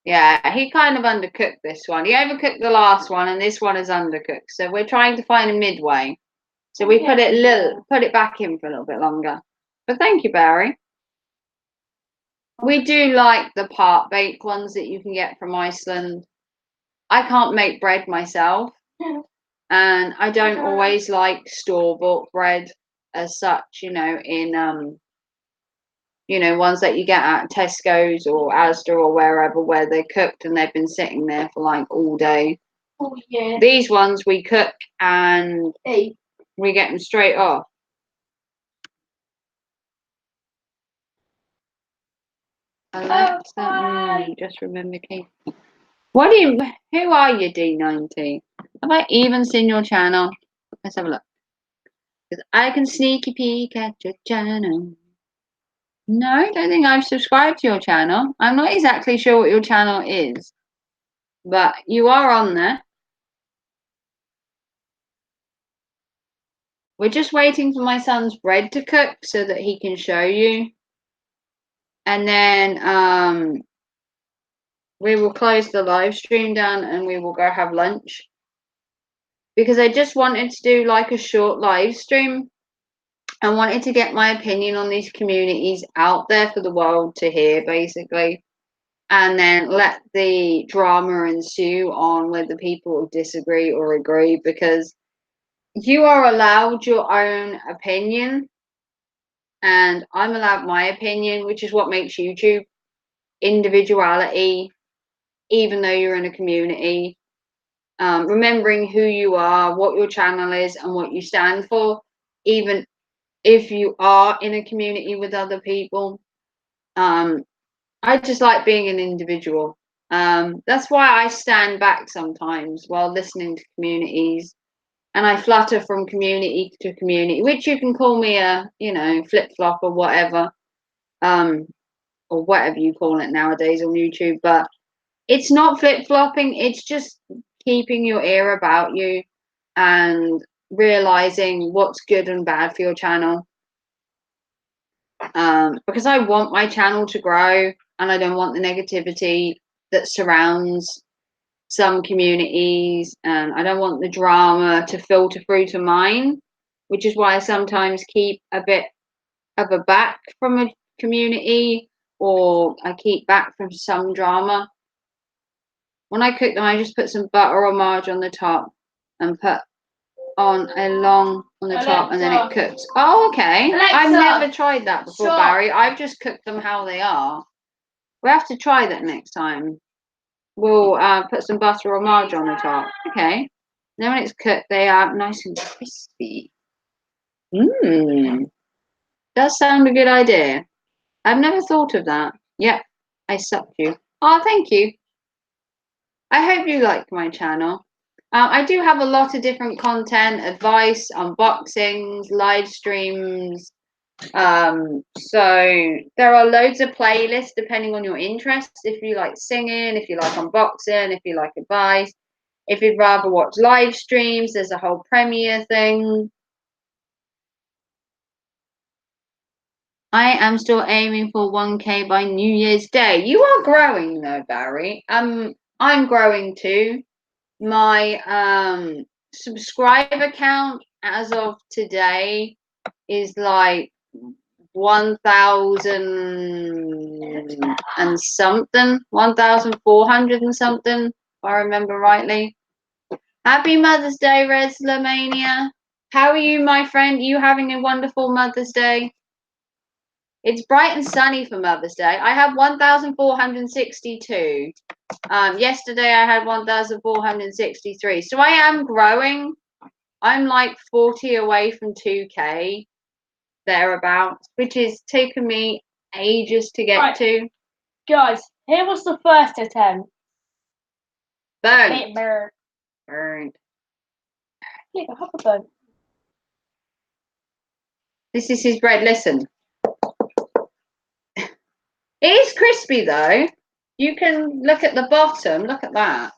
[SPEAKER 1] Yeah, he kind of undercooked this one. He overcooked the last one and this one is undercooked. So we're trying to find a midway. So we put it back in for a little bit longer. But thank you, Barry. We do like the part baked ones that you can get from Iceland. I can't make bread myself. And I don't always like store-bought bread as such, in ones that you get at Tesco's or Asda or wherever, where they're cooked and they've been sitting there for like all day.
[SPEAKER 2] Oh, yeah.
[SPEAKER 1] These ones we cook and we get them straight off. Alexa, just remember Kate. Who are you, D90? Have I even seen your channel? Let's have a look. Because I can sneaky peek at your channel. No, I don't think I've subscribed to your channel. I'm not exactly sure what your channel is, but you are on there. We're just waiting for my son's bread to cook so that he can show you. And then we will close the live stream down and we will go have lunch. Because I just wanted to do like a short live stream. I wanted to get my opinion on these communities out there for the world to hear, basically. And then let the drama ensue on whether people disagree or agree, because you are allowed your own opinion and I'm allowed my opinion, which is what makes YouTube. Individuality, even though you're in a community, remembering who you are, what your channel is and what you stand for, even if you are in a community with other people. I just like being an individual. That's why I stand back sometimes while listening to communities, and I flutter from community to community, which you can call me a, flip-flop or whatever, or whatever you call it nowadays on YouTube. But it's not flip-flopping, it's just keeping your ear about you and realizing what's good and bad for your channel. Because I want my channel to grow and I don't want the negativity that surrounds some communities, and I don't want the drama to filter through to mine, which is why I sometimes keep a bit of a back from a community, or I keep back from some drama. When I cook them, I just put some butter or margarine on the top and put on a long on the top, and then it cooks. Oh, okay.
[SPEAKER 2] Alexa,
[SPEAKER 1] I've never tried that before,
[SPEAKER 2] stop.
[SPEAKER 1] Barry. I've just cooked them how they are. We have to try that next time. we'll put some butter or margarine on the top. Okay. Then when it's cooked, they are nice and crispy. Mmm. Does sound a good idea. I've never thought of that. Yep, I sucked you. Oh, thank you. I hope you like my channel. I do have a lot of different content, advice, unboxings, live streams. So there are loads of playlists depending on your interests. If you like singing, if you like unboxing, if you like advice, if you'd rather watch live streams, there's a whole premiere thing. I am still aiming for 1K by New Year's Day. You are growing though, Barry. I'm growing too. My subscriber count as of today is like 1,000 and something, 1,400 and something, if I remember rightly. Happy Mother's Day, Reslamania. How are you, my friend? Are you having a wonderful Mother's Day? It's bright and sunny for Mother's Day. I have 1,462. Yesterday I had 1,463. So I am growing. I'm like 40 away from 2K, thereabouts, which is taken me ages to get to.
[SPEAKER 2] Guys, here was the first attempt.
[SPEAKER 1] Burnt.
[SPEAKER 2] Burnt. Yeah, have a burnt.
[SPEAKER 1] This is his bread. Listen. It is crispy though. You can look at the bottom. Look at that.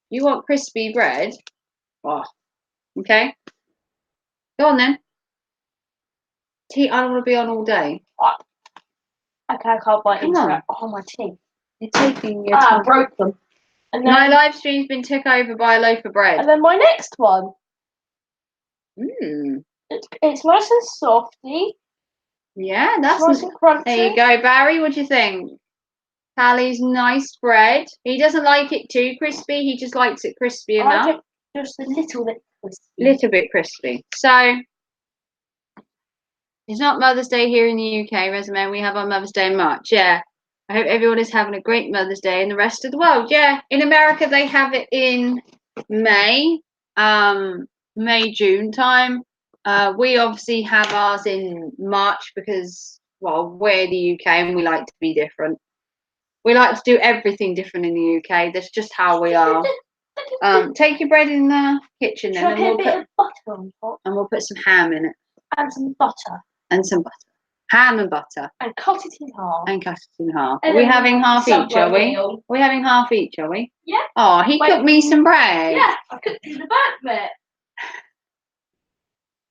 [SPEAKER 1] You want crispy bread? Oh, okay. Go on then. Tea, I don't want to be on all day.
[SPEAKER 2] Okay, I can't bite
[SPEAKER 1] Come
[SPEAKER 2] into
[SPEAKER 1] on.
[SPEAKER 2] it. Oh, my teeth.
[SPEAKER 1] You're taking your time.
[SPEAKER 2] I broke them. And then,
[SPEAKER 1] My live stream's been took over by a loaf of bread.
[SPEAKER 2] and then my next one.
[SPEAKER 1] Mmm.
[SPEAKER 2] It's nice and softy.
[SPEAKER 1] Yeah,
[SPEAKER 2] It's
[SPEAKER 1] that's
[SPEAKER 2] nice and crunchy.
[SPEAKER 1] There you go, Barry. What do you think? Hallie's nice bread. He doesn't like it too crispy. He just likes it crispy enough.
[SPEAKER 2] I like it just a little bit crispy.
[SPEAKER 1] Little bit crispy. So it's not Mother's Day here in the UK, Resume. We have our Mother's Day in March. Yeah. I hope everyone is having a great Mother's Day in the rest of the world. Yeah. In America, they have it in May, June time. We obviously have ours in March because, well, we're the UK and we like to be different. We like to do everything different in the UK. That's just how we are. Take your bread in the kitchen then, and
[SPEAKER 2] we'll put a bit of butter on top.
[SPEAKER 1] And we'll put some ham in it.
[SPEAKER 2] And some butter.
[SPEAKER 1] And some butter. Ham and butter.
[SPEAKER 2] And cut it in half.
[SPEAKER 1] And cut it in half.
[SPEAKER 2] And
[SPEAKER 1] are we having half each, are we?
[SPEAKER 2] Meal.
[SPEAKER 1] Are we having half each, are we?
[SPEAKER 2] Yeah.
[SPEAKER 1] Oh, he cooked me some bread.
[SPEAKER 2] Yeah, I cooked in the back bit.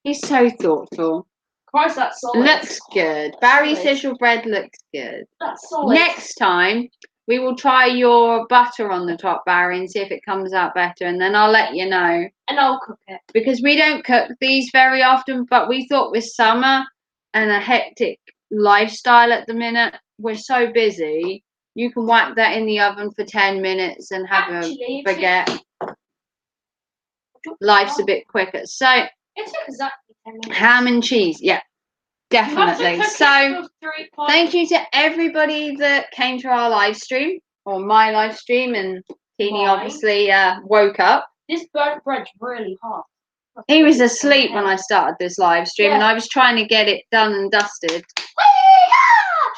[SPEAKER 1] He's so thoughtful.
[SPEAKER 2] Christ, that's solid.
[SPEAKER 1] Looks good. Barry says your bread looks good.
[SPEAKER 2] That's solid.
[SPEAKER 1] Next time, we will try your butter on the top, Barry, and see if it comes out better. And then I'll let you know.
[SPEAKER 2] And I'll cook it.
[SPEAKER 1] Because we don't cook these very often, but we thought with summer and a hectic lifestyle at the minute, we're so busy. You can whack that in the oven for 10 minutes and have a baguette. Life's a bit quicker. So,
[SPEAKER 2] it took exactly 10 minutes.
[SPEAKER 1] Ham and cheese, yeah, definitely. So, thank you to everybody that came to our live stream, or my live stream, and Teeny obviously woke up.
[SPEAKER 2] This burnt bread's really hot.
[SPEAKER 1] He was asleep when I started this live stream, and I was trying to get it done and dusted.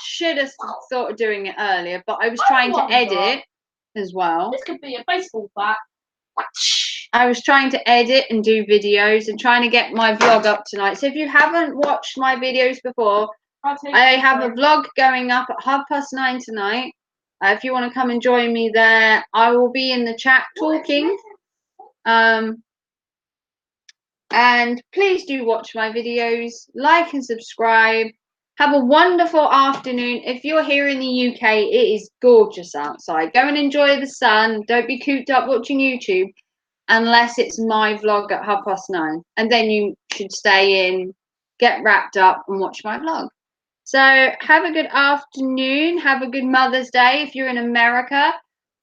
[SPEAKER 1] Should have thought of doing it earlier, but I was trying to edit as well.
[SPEAKER 2] This could be a baseball bat.
[SPEAKER 1] I was trying to edit and do videos and trying to get my vlog up tonight. So if you haven't watched my videos before, I have a vlog going up at 9:30 tonight. If you want to come and join me there, I will be in the chat talking. And please do watch my videos, like and subscribe. Have a wonderful afternoon. If you're here in the UK, it is gorgeous outside. Go and enjoy the sun. Don't be cooped up watching YouTube unless it's my vlog at 9:30. And then you should stay in, get wrapped up and watch my vlog. So have a good afternoon. Have a good Mother's Day if you're in America.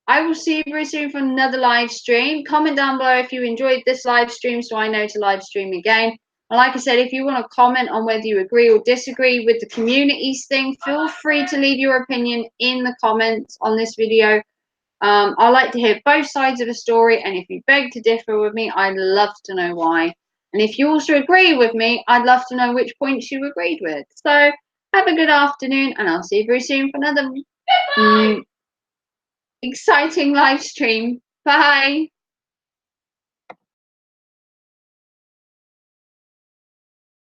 [SPEAKER 1] I will see you very soon for another live stream. Comment down below if you enjoyed this live stream so I know to live stream again. And like I said, if you want to comment on whether you agree or disagree with the communities thing, feel free to leave your opinion in the comments on this video. I like to hear both sides of a story, and if you beg to differ with me, I'd love to know why. And if you also agree with me, I'd love to know which points you agreed with. So have a good afternoon, and I'll see you very soon for another exciting live stream. Bye.